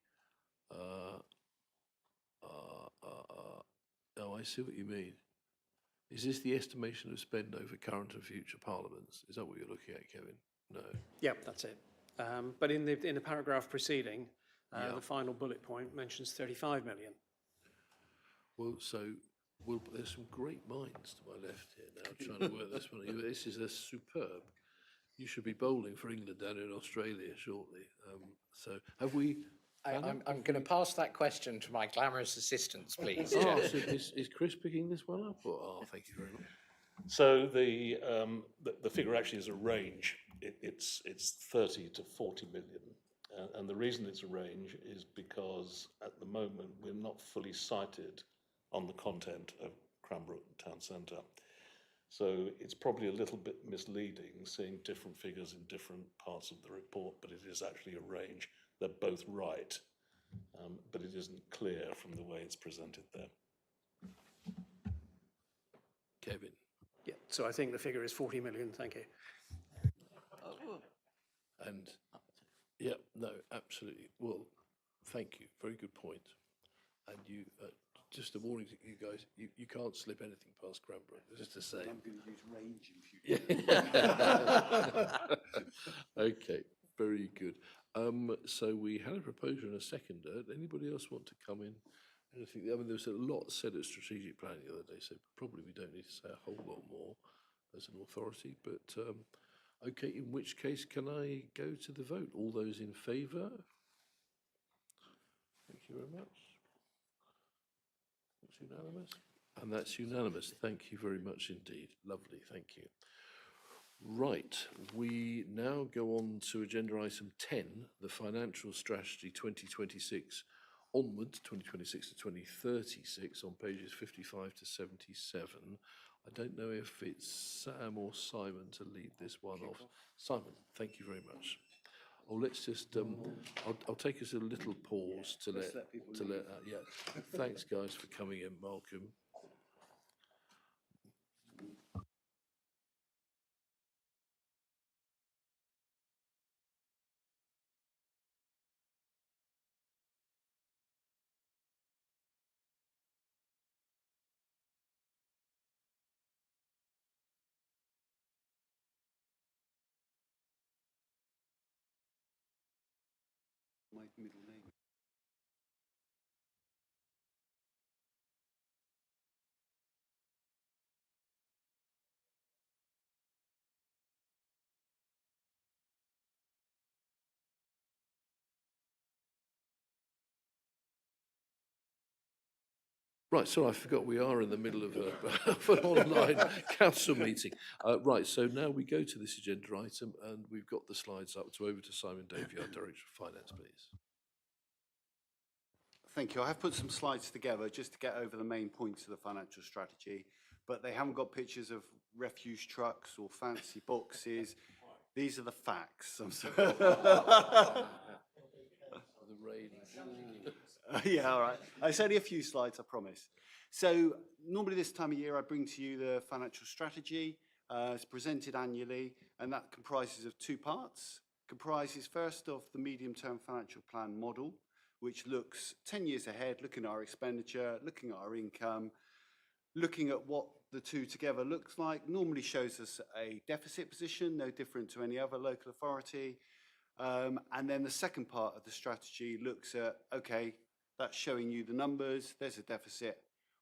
Oh, I see what you mean. Is this the estimation of spend over current and future parliaments? Is that what you're looking at, Kevin? No. Yep, that's it. But in the paragraph preceding, Yeah. the final bullet point mentions 35 million. Well, there's some great minds to my left here now trying to work this one. This is a superb. You should be bowling for England down in Australia shortly. So have we? I'm going to pass that question to my glamorous assistants, please. Oh, Chair. so is Chris picking this one up? Oh, thank you very much. So the figure actually is a range. It's 30 to 40 million. And the reason it's a range is because at the moment we're not fully sighted on the content of Cranbrook Town Centre. So it's probably a little bit misleading seeing different figures in different parts of the report, but it is actually a range. They're both right, but it isn't clear from the way it's presented there. Kevin. Yeah, so I think the figure is 40 million, thank you. And yeah, no, absolutely. Well, thank you. Very good point. And you, just a warning to you guys, you can't slip anything past Cranbrook, just to say. I'm going to use range in future. Okay, very good. So we had a proposer and a seconder. Anybody else want to come in? Anything? I mean, there was a lot said at strategic planning the other day, so probably we don't need to say a whole lot more as an authority. But okay, in which case, can I go to the vote? All those in favour? Thank you very much. It's unanimous. And that's unanimous. Thank you very much indeed. Lovely, thank you. Right, we now go on to agenda item 10, the Financial Strategy 2026 onwards, 2026 to 2036, on pages 55 to 77. I don't know if it's Sam or Simon to lead this one off. Simon, thank you very much. Oh, let's just, I'll take us a little pause to let yeah. Thanks, guys, for coming in, Malcolm. My middle name. Right, so I forgot we are in the middle of, of an online council meeting. Right, so now we go to this agenda item and we've got the slides up. So over to Simon Davey, our Director of Finance, please. Thank you. I have put some slides together just to get over the main points of the financial strategy, but they haven't got pictures of refuse trucks or fancy boxes. These are the facts. I'm sorry. The rain. Yeah, all right. It's only a few slides, I promise. So normally this time of year, I bring to you the financial strategy. It's presented annually, and that comprises of two parts. Comprises first of the medium-term financial plan model, which looks 10 years ahead, looking at our expenditure, looking at our income, looking at what the two together looks like. Normally shows us a deficit position, no different to any other local authority. And then the second part of the strategy looks at, okay, that's showing you the numbers, there's a deficit.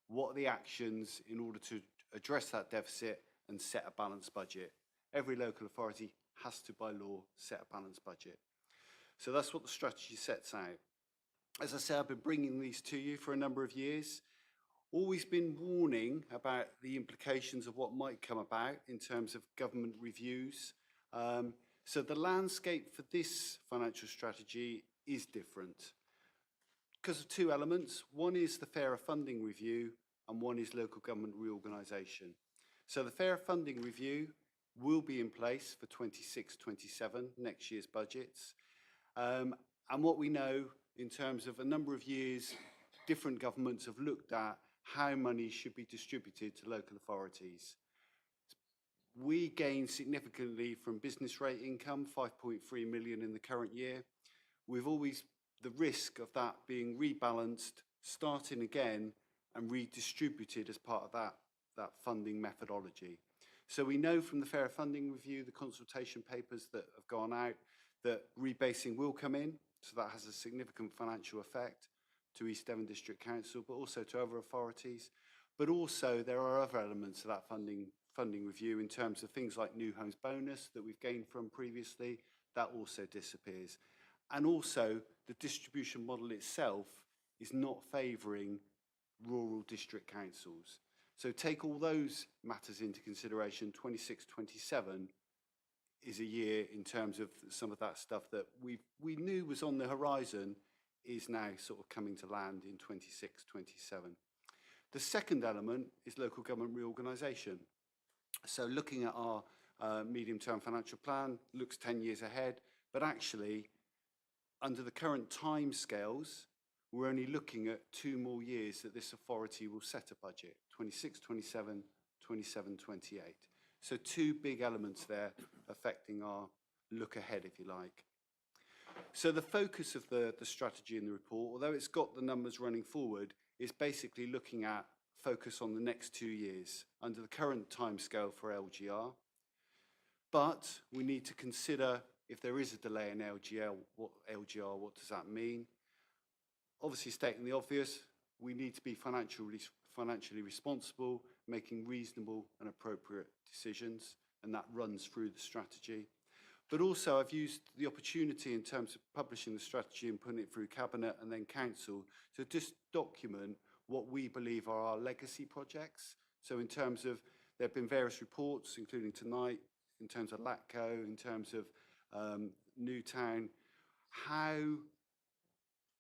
What are the actions in order to address that deficit and set a balanced budget? Every local authority has to, by law, set a balanced budget. So that's what the strategy sets out. As I say, I've been bringing these to you for a number of years. Always been warning about the implications of what might come about in terms of government reviews. So the landscape for this financial strategy is different because of two elements. One is the Fairer Funding Review and one is local government reorganisation. So the Fairer Funding Review will be in place for 26-27, next year's budgets. And what we know in terms of a number of years, different governments have looked at how money should be distributed to local authorities. We gain significantly from business rate income, 5.3 million in the current year. We've always the risk of that being rebalanced, starting again and redistributed as part of that that funding methodology. So we know from the Fair Funding Review, the consultation papers that have gone out, that rebasing will come in, so that has a significant financial effect to East Devon District Council, but also to other authorities. But also there are other elements of that funding review in terms of things like new homes bonus that we've gained from previously, that also disappears. And also the distribution model itself is not favouring rural district councils. So take all those matters into consideration. 26-27 is a year in terms of some of that stuff that we knew was on the horizon is now sort of coming to land in 26-27. The second element is local government reorganisation. So looking at our medium-term financial plan, looks 10 years ahead, but actually under the current timescales, we're only looking at 2 more years that this authority will set a budget, 26-27, 27-28. So 2 big elements there affecting our look ahead, if you like. So the focus of the strategy in the report, although it's got the numbers running forward, is basically looking at focus on the next 2 years under the current timescale for LGR. But we need to consider if there is a delay in LGR, what does that mean? Obviously stating the obvious, we need to be financially responsible, making reasonable and appropriate decisions, and that runs through the strategy. But also I've used the opportunity in terms of publishing the strategy and putting it through Cabinet and then Council to just document what we believe are our legacy projects. So in terms of, there have been various reports, including tonight, in terms of LATCO, in terms of Newtown, how,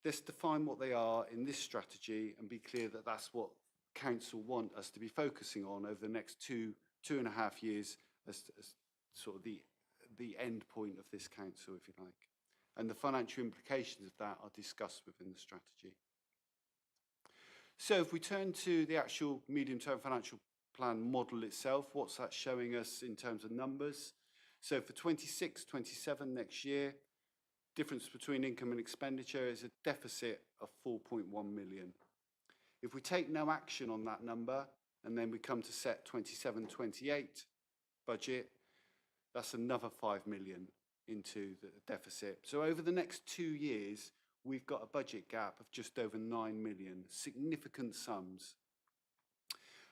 let's define what they are in this strategy and be clear that that's what Council want us to be focusing on over the next 2.5 years as sort of the end point of this council, if you like. And the financial implications of that are discussed within the strategy. So if we turn to the actual medium-term financial plan model itself, what's that showing us in terms of numbers? So for 26-27 next year, difference between income and expenditure is a deficit of 4.1 million. If we take no action on that number, and then we come to set 27-28 budget, that's another 5 million into the deficit. So over the next 2 years, we've got a budget gap of just over 9 million, significant sums.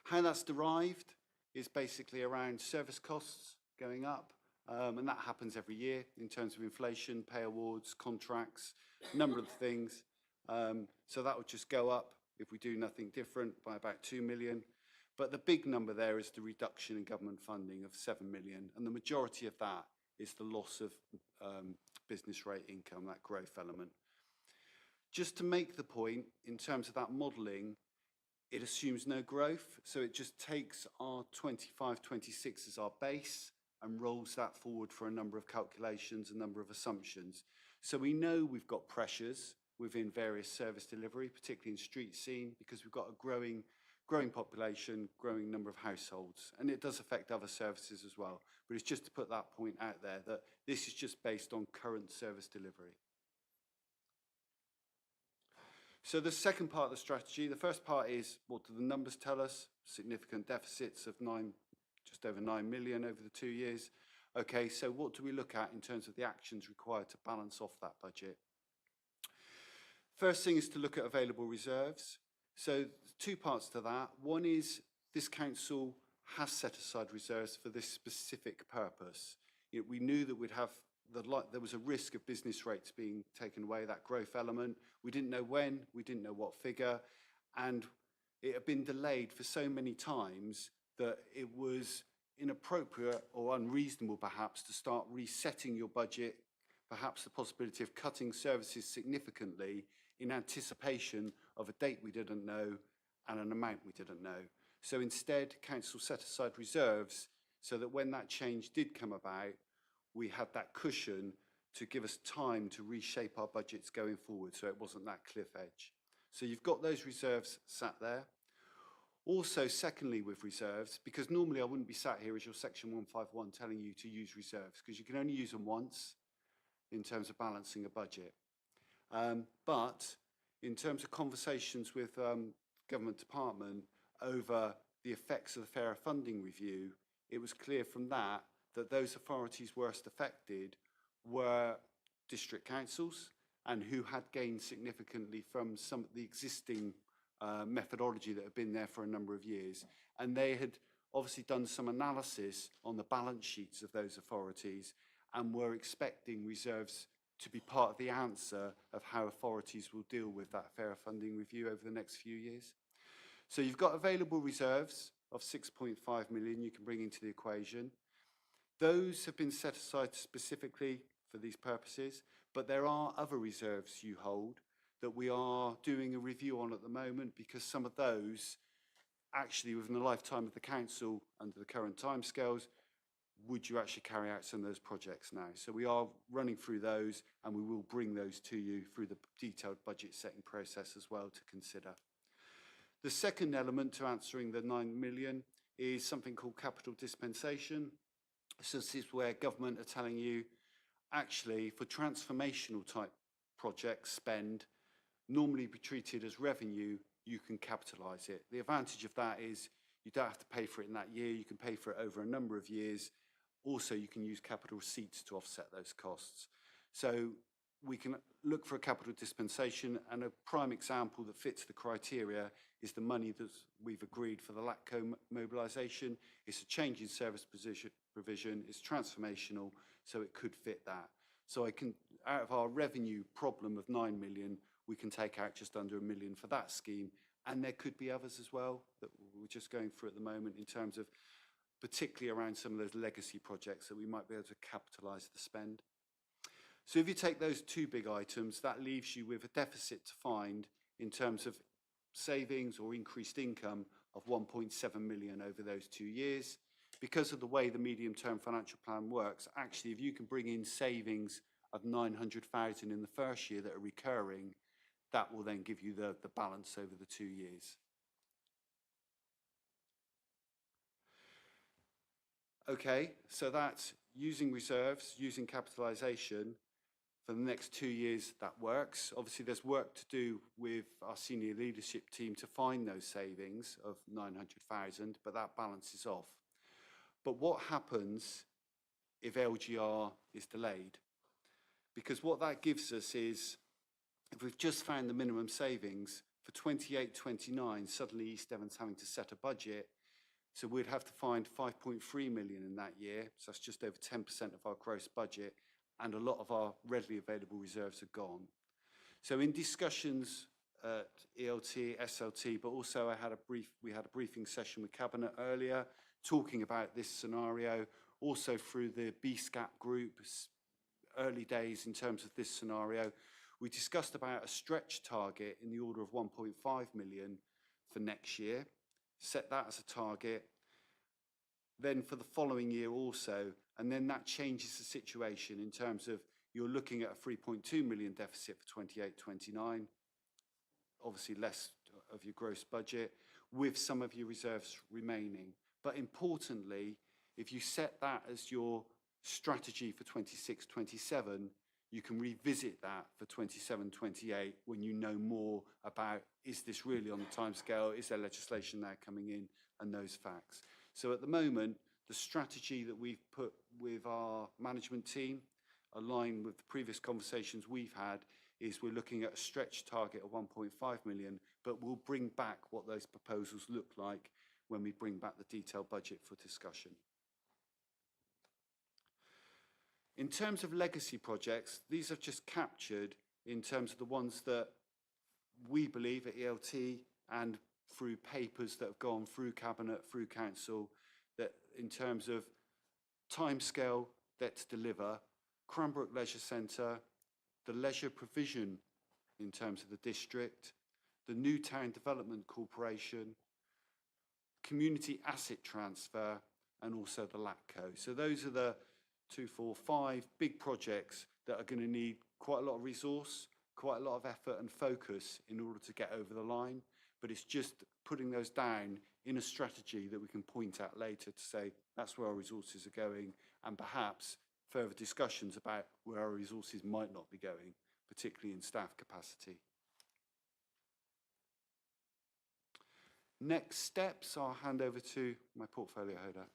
How that's derived is basically around service costs going up, and that happens every year in terms of inflation, pay awards, contracts, a number of things. So that would just go up if we do nothing different by about 2 million. But the big number there is the reduction in government funding of 7 million, and the majority of that is the loss of business rate income, that growth element. Just to make the point, in terms of that modelling, it assumes no growth, so it just takes our 25-26 as our base and rolls that forward for a number of calculations, a number of assumptions. So we know we've got pressures within various service delivery, particularly in street scene, because we've got a growing population, growing number of households, and it does affect other services as well. But it's just to put that point out there that this is just based on current service delivery. So the second part of the strategy, the first part is, what do the numbers tell us? Significant deficits of just over 9 million over the 2 years. Okay, so what do we look at in terms of the actions required to balance off that budget? First thing is to look at available reserves. So 2 parts to that. One is this council has set aside reserves for this specific purpose. We knew that we'd have there was a risk of business rates being taken away, that growth element. We didn't know when, we didn't know what figure, and it had been delayed for so many times that it was inappropriate or unreasonable perhaps to start resetting your budget, perhaps the possibility of cutting services significantly in anticipation of a date we didn't know and an amount we didn't know. So instead, council set aside reserves so that when that change did come about, we had that cushion to give us time to reshape our budgets going forward, so it wasn't that cliff edge. So you've got those reserves sat there. Also, secondly, with reserves, because normally I wouldn't be sat here as your section 151 telling you to use reserves, because you can only use them once in terms of balancing a budget. But in terms of conversations with government department over the effects of the Fairer Funding Review, it was clear from that that those authorities worst affected were district councils and who had gained significantly from some of the existing methodology that had been there for a number of years. And they had obviously done some analysis on the balance sheets of those authorities and were expecting reserves to be part of the answer of how authorities will deal with that Fairer Funding Review over the next few years. So you've got available reserves of 6.5 million you can bring into the equation. Those have been set aside specifically for these purposes, but there are other reserves you hold that we are doing a review on at the moment, because some of those actually within the lifetime of the council under the current timescales, would you actually carry out some of those projects now? So we are running through those, and we will bring those to you through the detailed budget setting process as well to consider. The second element to answering the 9 million is something called capital dispensation. So this is where government are telling you, actually, for transformational type projects spend, normally be treated as revenue, you can capitalise it. The advantage of that is you don't have to pay for it in that year, you can pay for it over a number of years. Also, you can use capital receipts to offset those costs. So we can look for a capital dispensation, and a prime example that fits the criteria is the money that we've agreed for the LATCO mobilisation. It's a change in service provision, it's transformational, so it could fit that. So I can, out of our revenue problem of 9 million, we can take out just under £1 million for that scheme, and there could be others as well that we're just going through at the moment in terms of particularly around some of those legacy projects that we might be able to capitalise the spend. So if you take those two big items, that leaves you with a deficit to find in terms of savings or increased income of 1.7 million over those 2 years. Because of the way the medium-term financial plan works, actually, if you can bring in savings of 900,000 in the first year that are recurring, that will then give you the balance over the 2 years. Okay, so that's using reserves, using capitalisation. For the next 2 years, that works. Obviously, there's work to do with our senior leadership team to find those savings of 900,000, but that balances off. But what happens if LGR is delayed? Because what that gives us is, if we've just found the minimum savings for 28-29, suddenly East Devon's having to set a budget, so we'd have to find 5.3 million in that year, so that's just over 10% of our gross budget, and a lot of our readily available reserves are gone. So in discussions at ELT, SLT, but also we had a briefing session with Cabinet earlier, talking about this scenario, also through the BSCAP group, early days in terms of this scenario. We discussed about a stretch target in the order of 1.5 million for next year, set that as a target, then for the following year also, and then that changes the situation in terms of you're looking at a 3.2 million deficit for 28-29, obviously less of your gross budget, with some of your reserves remaining. But importantly, if you set that as your strategy for 26-27, you can revisit that for 27-28 when you know more about, is this really on the timescale, is there legislation now coming in, and those facts. So at the moment, the strategy that we've put with our management team, aligned with the previous conversations we've had, is we're looking at a stretch target of 1.5 million, but we'll bring back what those proposals look like when we bring back the detailed budget for discussion. In terms of legacy projects, these are just captured in terms of the ones that we believe at ELT and through papers that have gone through Cabinet, through Council, that in terms of timescale that's deliver, Cranbrook Leisure Centre, the leisure provision in terms of the district, the Newtown Development Corporation, community asset transfer, and also the LATCO. So those are the 2, 4, 5 big projects that are going to need quite a lot of resource, quite a lot of effort and focus in order to get over the line. But it's just putting those down in a strategy that we can point at later to say that's where our resources are going, and perhaps further discussions about where our resources might not be going, particularly in staff capacity. Next steps, I'll hand over to my portfolio holder.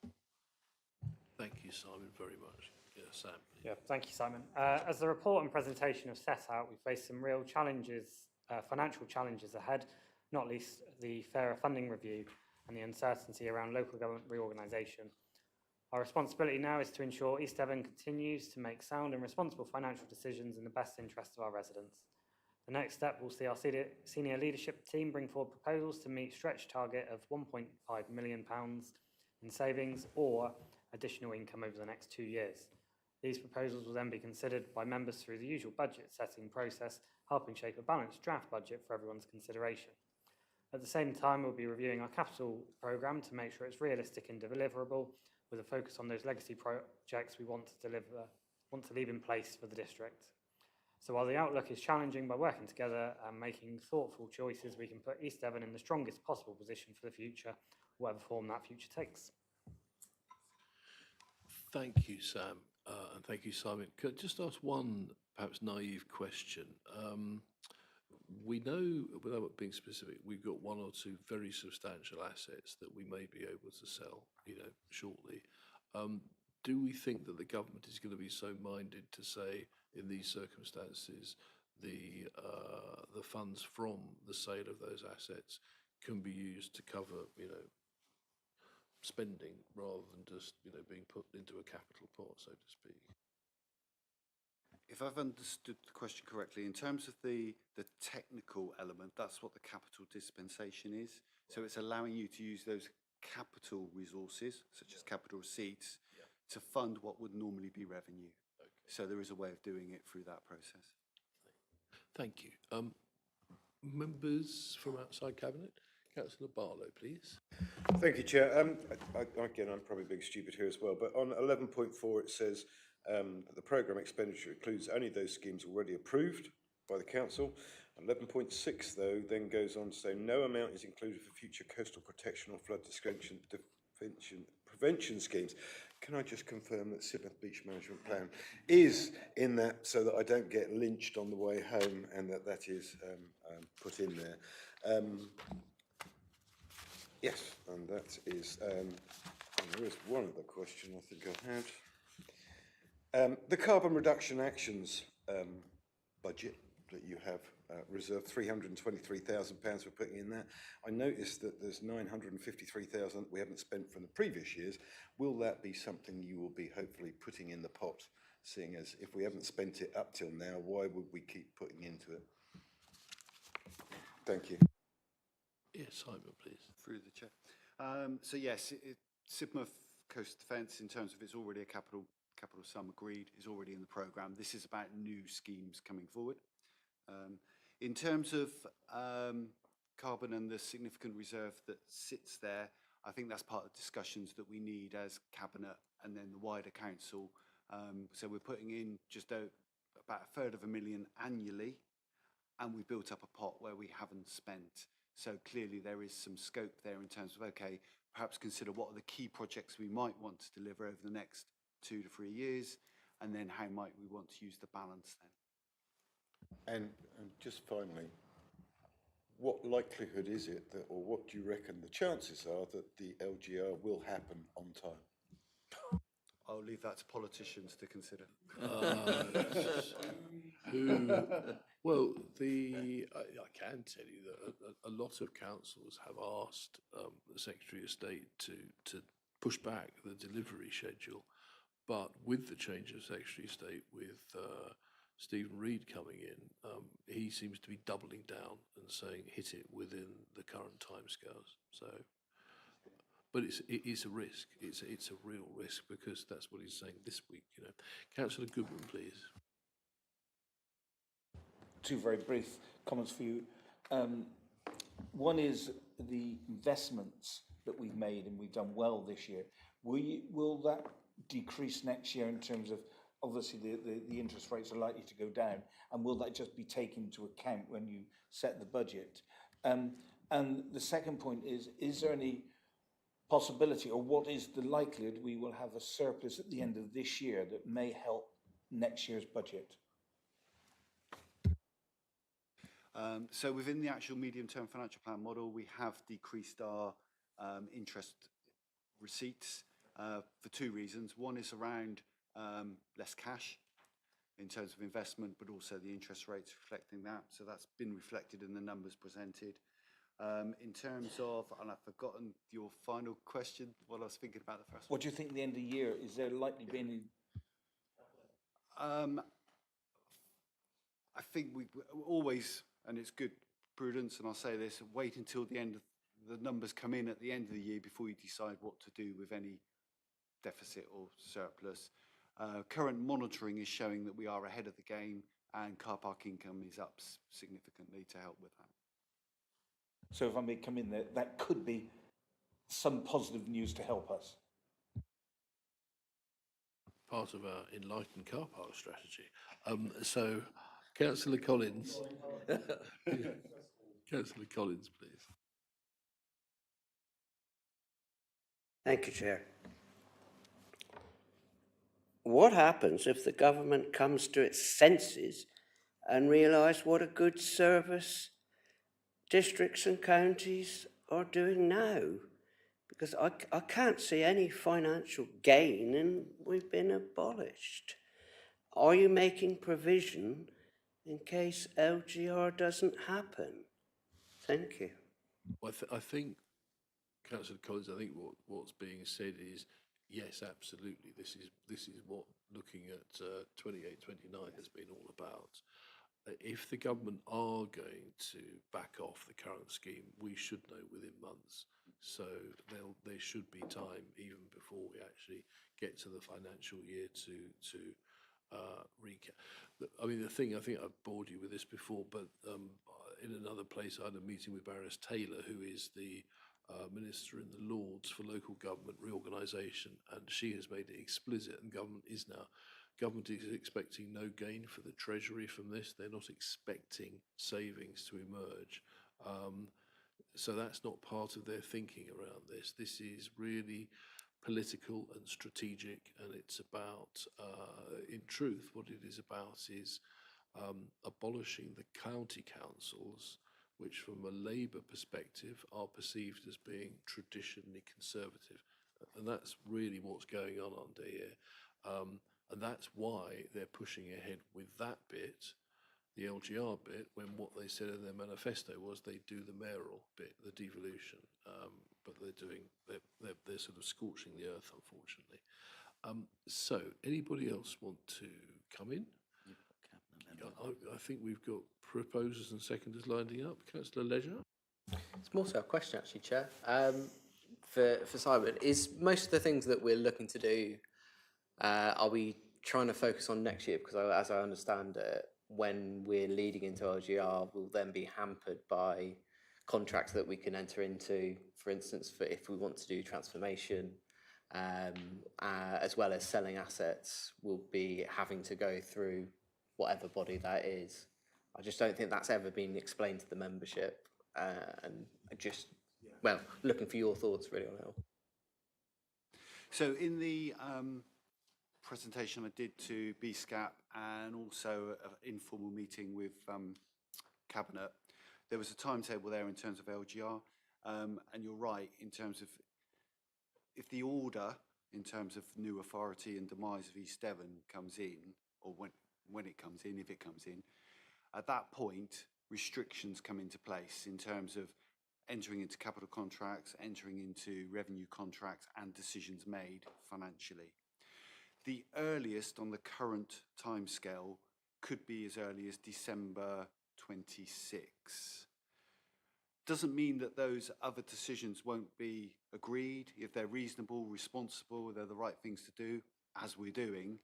Thank you, Simon, very much. Yeah, Sam. Yeah, thank you, Simon. As the report and presentation have set out, we face some real challenges, financial challenges ahead, not least the fairer funding review and the uncertainty around local government reorganisation. Our responsibility now is to ensure East Devon continues to make sound and responsible financial decisions in the best interest of our residents. The next step will see our senior leadership team bring forward proposals to meet stretch target of £1.5 million in savings or additional income over the next 2 years. These proposals will then be considered by members through the usual budget setting process, helping shape a balanced draft budget for everyone's consideration. At the same time, we'll be reviewing our capital programme to make sure it's realistic and deliverable, with a focus on those legacy projects we want to leave in place for the district. So while the outlook is challenging, by working together and making thoughtful choices, we can put East Devon in the strongest possible position for the future, whatever form that future takes. Thank you, Sam, and thank you, Simon. Could I just ask one perhaps naive question? We know, without being specific, we've got one or two very substantial assets that we may be able to sell, shortly. Do we think that the government is going to be so minded to say, in these circumstances, the funds from the sale of those assets can be used to cover, spending rather than just, being put into a capital pot, so to speak? If I've understood the question correctly, in terms of the technical element, that's what the capital dispensation is. So it's allowing you to use those capital resources, such as capital receipts, to fund what would normally be revenue. Okay. So there is a way of doing it through that process. Thank you. Members from outside Cabinet? Councillor Barlow, please. Thank you, Chair. Again, I'm probably being stupid here as well, but on 11.4 it says that the programme expenditure includes only those schemes already approved by the Council. 11.6, though, then goes on to say no amount is included for future coastal protection or flood prevention schemes. Can I just confirm that Sidmouth Beach Management Plan is in that, so that I don't get lynched on the way home, and that is put in there? Yes, and that is, there is one other question I think I had. The carbon reduction actions budget that you have reserved, £323,000 we're putting in there. I noticed that there's £953,000 that we haven't spent from the previous years. Will that be something you will be hopefully putting in the pot, seeing as if we haven't spent it up till now, why would we keep putting into it? Thank you. Yes, Simon, please. Through the chair. So yes, Sidmouth Coast Defence, in terms of it's already a capital sum agreed, is already in the programme. This is about new schemes coming forward. In terms of carbon and the significant reserve that sits there, I think that's part of the discussions that we need as Cabinet and then the wider Council. So we're putting in just about £250,000 annually, and we built up a pot where we haven't spent. So clearly there is some scope there in terms of, okay, perhaps consider what are the key projects we might want to deliver over the next 2 to 3 years, and then how might we want to use the balance then. And just finally, what likelihood is it that, or what do you reckon the chances are that the LGR will happen on time? I'll leave that to politicians to consider. Well, I can tell you that a lot of councils have asked the Secretary of State to push back the delivery schedule, but with the change of Secretary of State, with Stephen Reid coming in, he seems to be doubling down and saying hit it within the current timescales. So, but it is a risk. It's a real risk, because that's what he's saying this week. Councillor Goodwin, please. 2 very brief comments for you. One is the investments that we've made, and we've done well this year. Will that decrease next year in terms of, obviously the interest rates are likely to go down, and will that just be taken into account when you set the budget? And the second point is there any possibility, or what is the likelihood we will have a surplus at the end of this year that may help next year's budget? So within the actual medium-term financial plan model, we have decreased our interest receipts for two reasons. One is around less cash in terms of investment, but also the interest rates reflecting that. So that's been reflected in the numbers presented. In terms of, and I've forgotten your final question, what I was thinking about the first one. What do you think at the end of the year? Is there likely to be any? I think we always, and it's good prudence, and I'll say this, wait until the end of the numbers come in at the end of the year before you decide what to do with any deficit or surplus. Current monitoring is showing that we are ahead of the game, and car park income is up significantly to help with that. So if I may come in there, that could be some positive news to help us. Part of our enlightened car park strategy. So, Councillor Collins. Councillor Collins, please. Thank you, Chair. What happens if the government comes to its senses and realise what a good service districts and counties are doing now? Because I can't see any financial gain and we've been abolished. Are you making provision in case LGR doesn't happen? Thank you. Well, I think, Councillor Collins, I think what's being said is, yes, absolutely, this is what looking at 28-29 has been all about. If the government are going to back off the current scheme, we should know within months. So there should be time even before we actually get to the financial year to recap. I mean, the thing, I think I've bored you with this before, but in another place I had a meeting with Baroness Taylor, who is the Minister in the Lords for Local Government Reorganisation, and she has made it explicit, and government is expecting no gain for the Treasury from this. They're not expecting savings to emerge. So that's not part of their thinking around this. This is really political and strategic, and it's about, in truth, what it is about is abolishing the county councils, which from a Labour perspective are perceived as being traditionally conservative. And that's really what's going on under here. And that's why they're pushing ahead with that bit, the LGR bit, when what they said in their manifesto was they do the mayoral bit, the devolution. But they're sort of scorching the earth, unfortunately. So, anybody else want to come in? I think we've got proposers and seconders lining up. Councillor Leisure? It's more so a question, actually, Chair. For Simon, is most of the things that we're looking to do, are we trying to focus on next year? Because as I understand it, when we're leading into LGR, we'll then be hampered by contracts that we can enter into, for instance, for if we want to do transformation, as well as selling assets, we'll be having to go through whatever body that is. I just don't think that's ever been explained to the membership, and well, looking for your thoughts really on it all. So in the presentation I did to BSCAP and also an informal meeting with Cabinet, there was a timetable there in terms of LGR, and you're right in terms of if the order in terms of new authority and demise of East Devon comes in, or when it comes in, if it comes in, at that point restrictions come into place in terms of entering into capital contracts, entering into revenue contracts and decisions made financially. The earliest on the current timescale could be as early as December 26. Doesn't mean that those other decisions won't be agreed. If they're reasonable, responsible, they're the right things to do, as we're doing,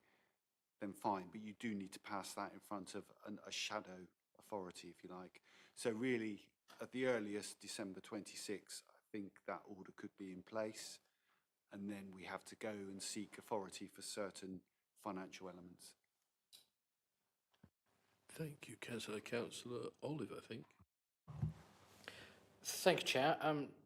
then fine. But you do need to pass that in front of a shadow authority, if you like. So really, at the earliest, December 26, I think that order could be in place. And then we have to go and seek authority for certain financial elements. Thank you, Councillor. Councillor Olive, I think. Thank you, Chair.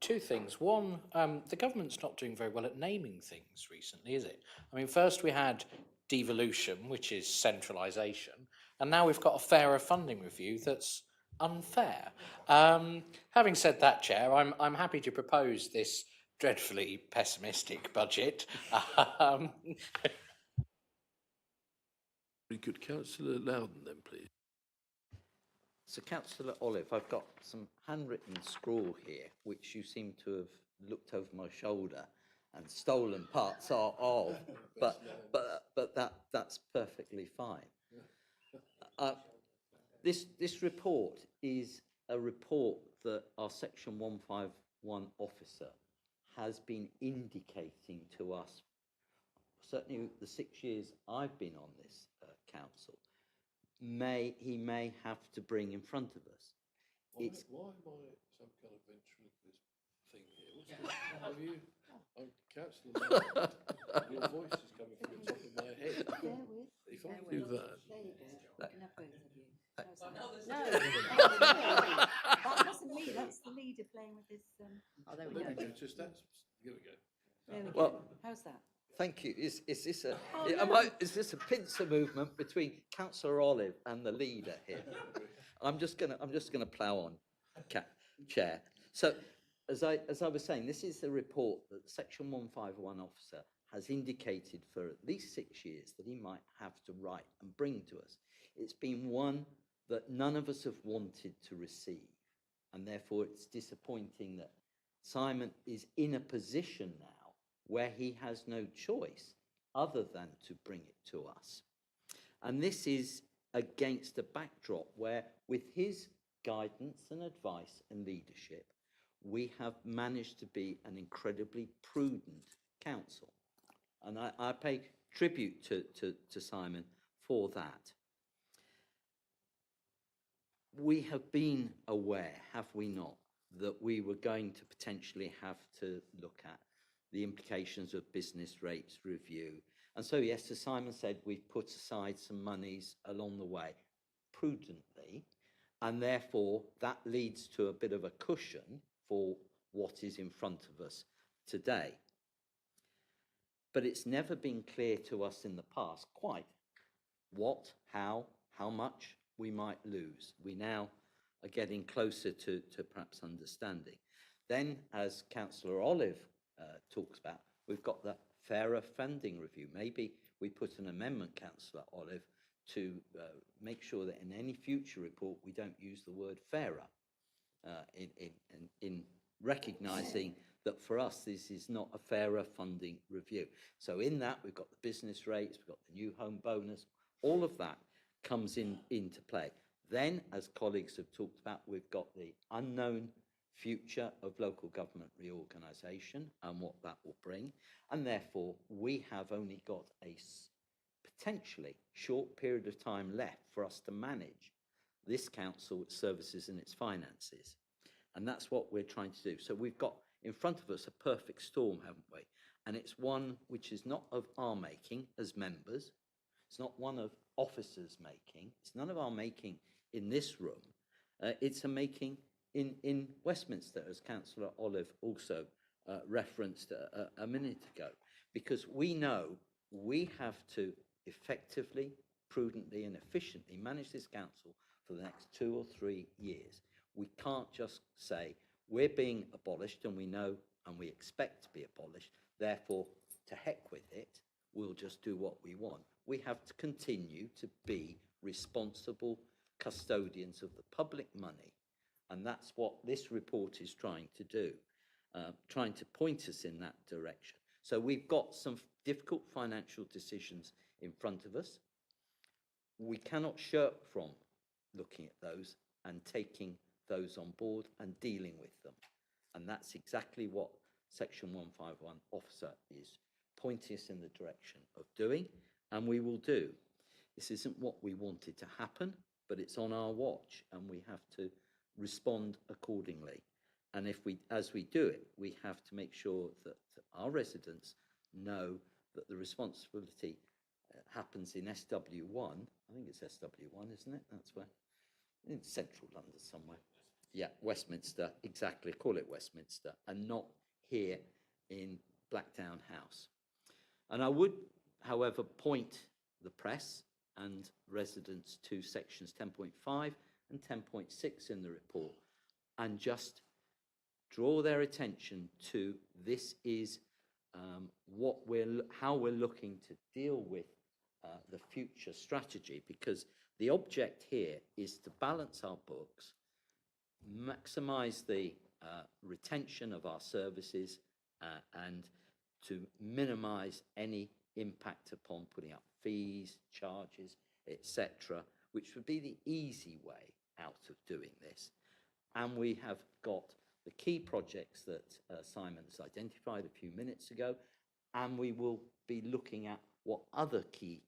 Two things. One, the government's not doing very well at naming things recently, is it? I mean, first we had devolution, which is centralisation, and now we've got a fairer funding review that's unfair. Having said that, Chair, I'm happy to propose this dreadfully pessimistic budget. Um, Very good. Councillor Loudon then, please. So Councillor Olive, I've got some handwritten scrawl here, which you seem to have looked over my shoulder and stolen parts of, but that's perfectly fine. This report is a report that our Section 151 officer has been indicating to us, certainly the 6 years I've been on this council, he may have to bring in front of us. It's Why am I some kind of ventriloquist thing here? What's have you? I'm Councillor Loudon. Your voice is coming from the top of my head. If I do that. No, that wasn't me, that's the leader playing with his, oh, there we go. Here we go. There we go. Well, How's that? thank you. Is this a no. is this a pincer movement between Councillor Olive and the leader here? I'm just gonna plough on, Chair. So as I was saying, this is a report that the Section 151 officer has indicated for at least 6 years that he might have to write and bring to us. It's been one that none of us have wanted to receive, and therefore it's disappointing that Simon is in a position now where he has no choice other than to bring it to us. And this is against a backdrop where, with his guidance and advice and leadership, we have managed to be an incredibly prudent council. And I pay tribute to Simon for that. We have been aware, have we not, that we were going to potentially have to look at the implications of business rates review. And so, yes, as Simon said, we've put aside some monies along the way prudently, and therefore that leads to a bit of a cushion for what is in front of us today. But it's never been clear to us in the past quite what, how much we might lose. We now are getting closer to perhaps understanding. Then, as Councillor Olive talks about, we've got the fairer funding review. Maybe we put an amendment, Councillor Olive, to make sure that in any future report we don't use the word fairer, in recognising that for us this is not a fairer funding review. So in that we've got the business rates, we've got the new home bonus, all of that comes into play. Then, as colleagues have talked about, we've got the unknown future of local government reorganisation and what that will bring. And therefore, we have only got a potentially short period of time left for us to manage this council, its services and its finances. And that's what we're trying to do. So we've got in front of us a perfect storm, haven't we? And it's one which is not of our making as members. It's not one of officers' making. It's none of our making in this room. It's a making in Westminster, as Councillor Olive also referenced a minute ago, because we know we have to effectively, prudently and efficiently manage this council for the next 2 or 3 years. We can't just say we're being abolished, and we know and we expect to be abolished, therefore to heck with it, we'll just do what we want. We have to continue to be responsible custodians of the public money, and that's what this report is trying to do, trying to point us in that direction. So we've got some difficult financial decisions in front of us. We cannot shirk from looking at those and taking those on board and dealing with them. And that's exactly what Section 151 officer is pointing us in the direction of doing, and we will do. This isn't what we wanted to happen, but it's on our watch, and we have to respond accordingly. And as we do it, we have to make sure that our residents know that the responsibility happens in SW1. I think it's SW1, isn't it? That's where, in central London somewhere. Yeah, Westminster, exactly, call it Westminster, and not here in Blackdown House. And I would, however, point the press and residents to sections 10.5 and 10.6 in the report, and just draw their attention to this is how we're looking to deal with the future strategy, because the object here is to balance our books, maximize the retention of our services, and to minimize any impact upon putting up fees, charges, etc., which would be the easy way out of doing this. And we have got the key projects that Simon's identified a few minutes ago, and we will be looking at what other key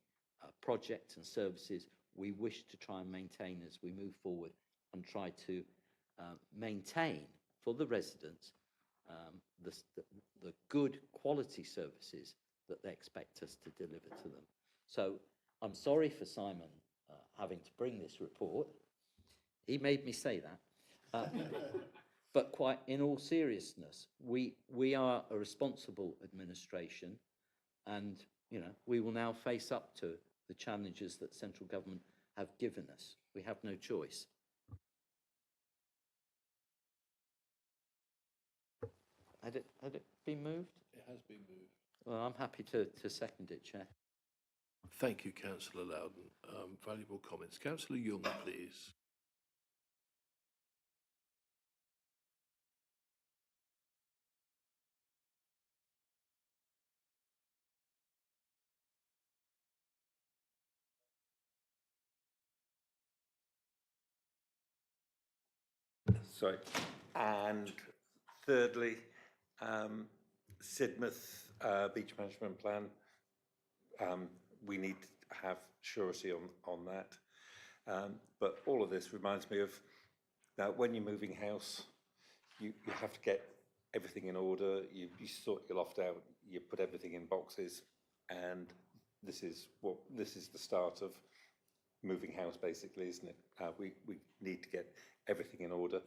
projects and services we wish to try and maintain as we move forward and try to maintain for the residents the good quality services that they expect us to deliver to them. So I'm sorry for Simon having to bring this report. He made me say that. But quite in all seriousness, we are a responsible administration, and we will now face up to the challenges that central government have given us. We have no choice. Had it been moved? It has been moved. Well, I'm happy to second it, Chair. Thank you, Councillor Loudon. Valuable comments. Councillor Young, please. Sorry. And thirdly, Sidmouth Beach Management Plan, we need to have surety on that. But all of this reminds me of, now when you're moving house, you have to get everything in order, you sort your loft out, you put everything in boxes, and this is the start of moving house, basically, isn't it? We need to get everything in order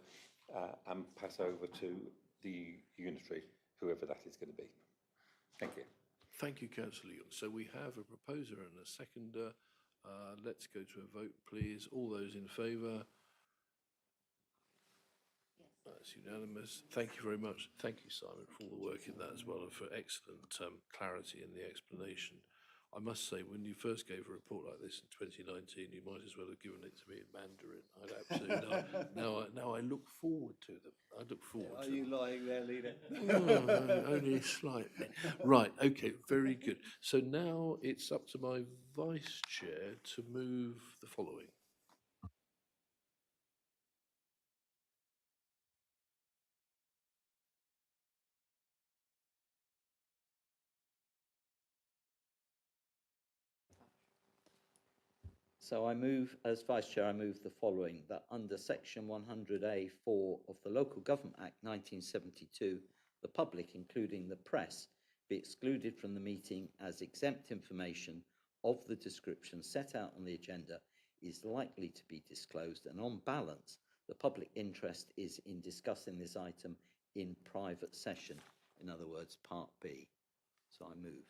and pass over to the unitary, whoever that is going to be. Thank you. Thank you, Councillor Young. So we have a proposer and a seconder. Let's go to a vote, please. All those in favour? That's unanimous. Thank you very much. Thank you, Simon, for all the work in that as well, and for excellent clarity in the explanation. I must say, when you first gave a report like this in 2019, you might as well have given it to me in Mandarin. I'd absolutely now I look forward to them. I look forward to them. Are you lying there, Leader? Only slightly. Right, okay, very good. So now it's up to my Vice Chair to move the following. So I move, as Vice Chair, I move the following, that under Section 100A(4) of the Local Government Act 1972, the public, including the press, be excluded from the meeting as exempt information of the description set out on the agenda is likely to be disclosed, and on balance, the public interest is in discussing this item in private session, in other words, Part B. So I move.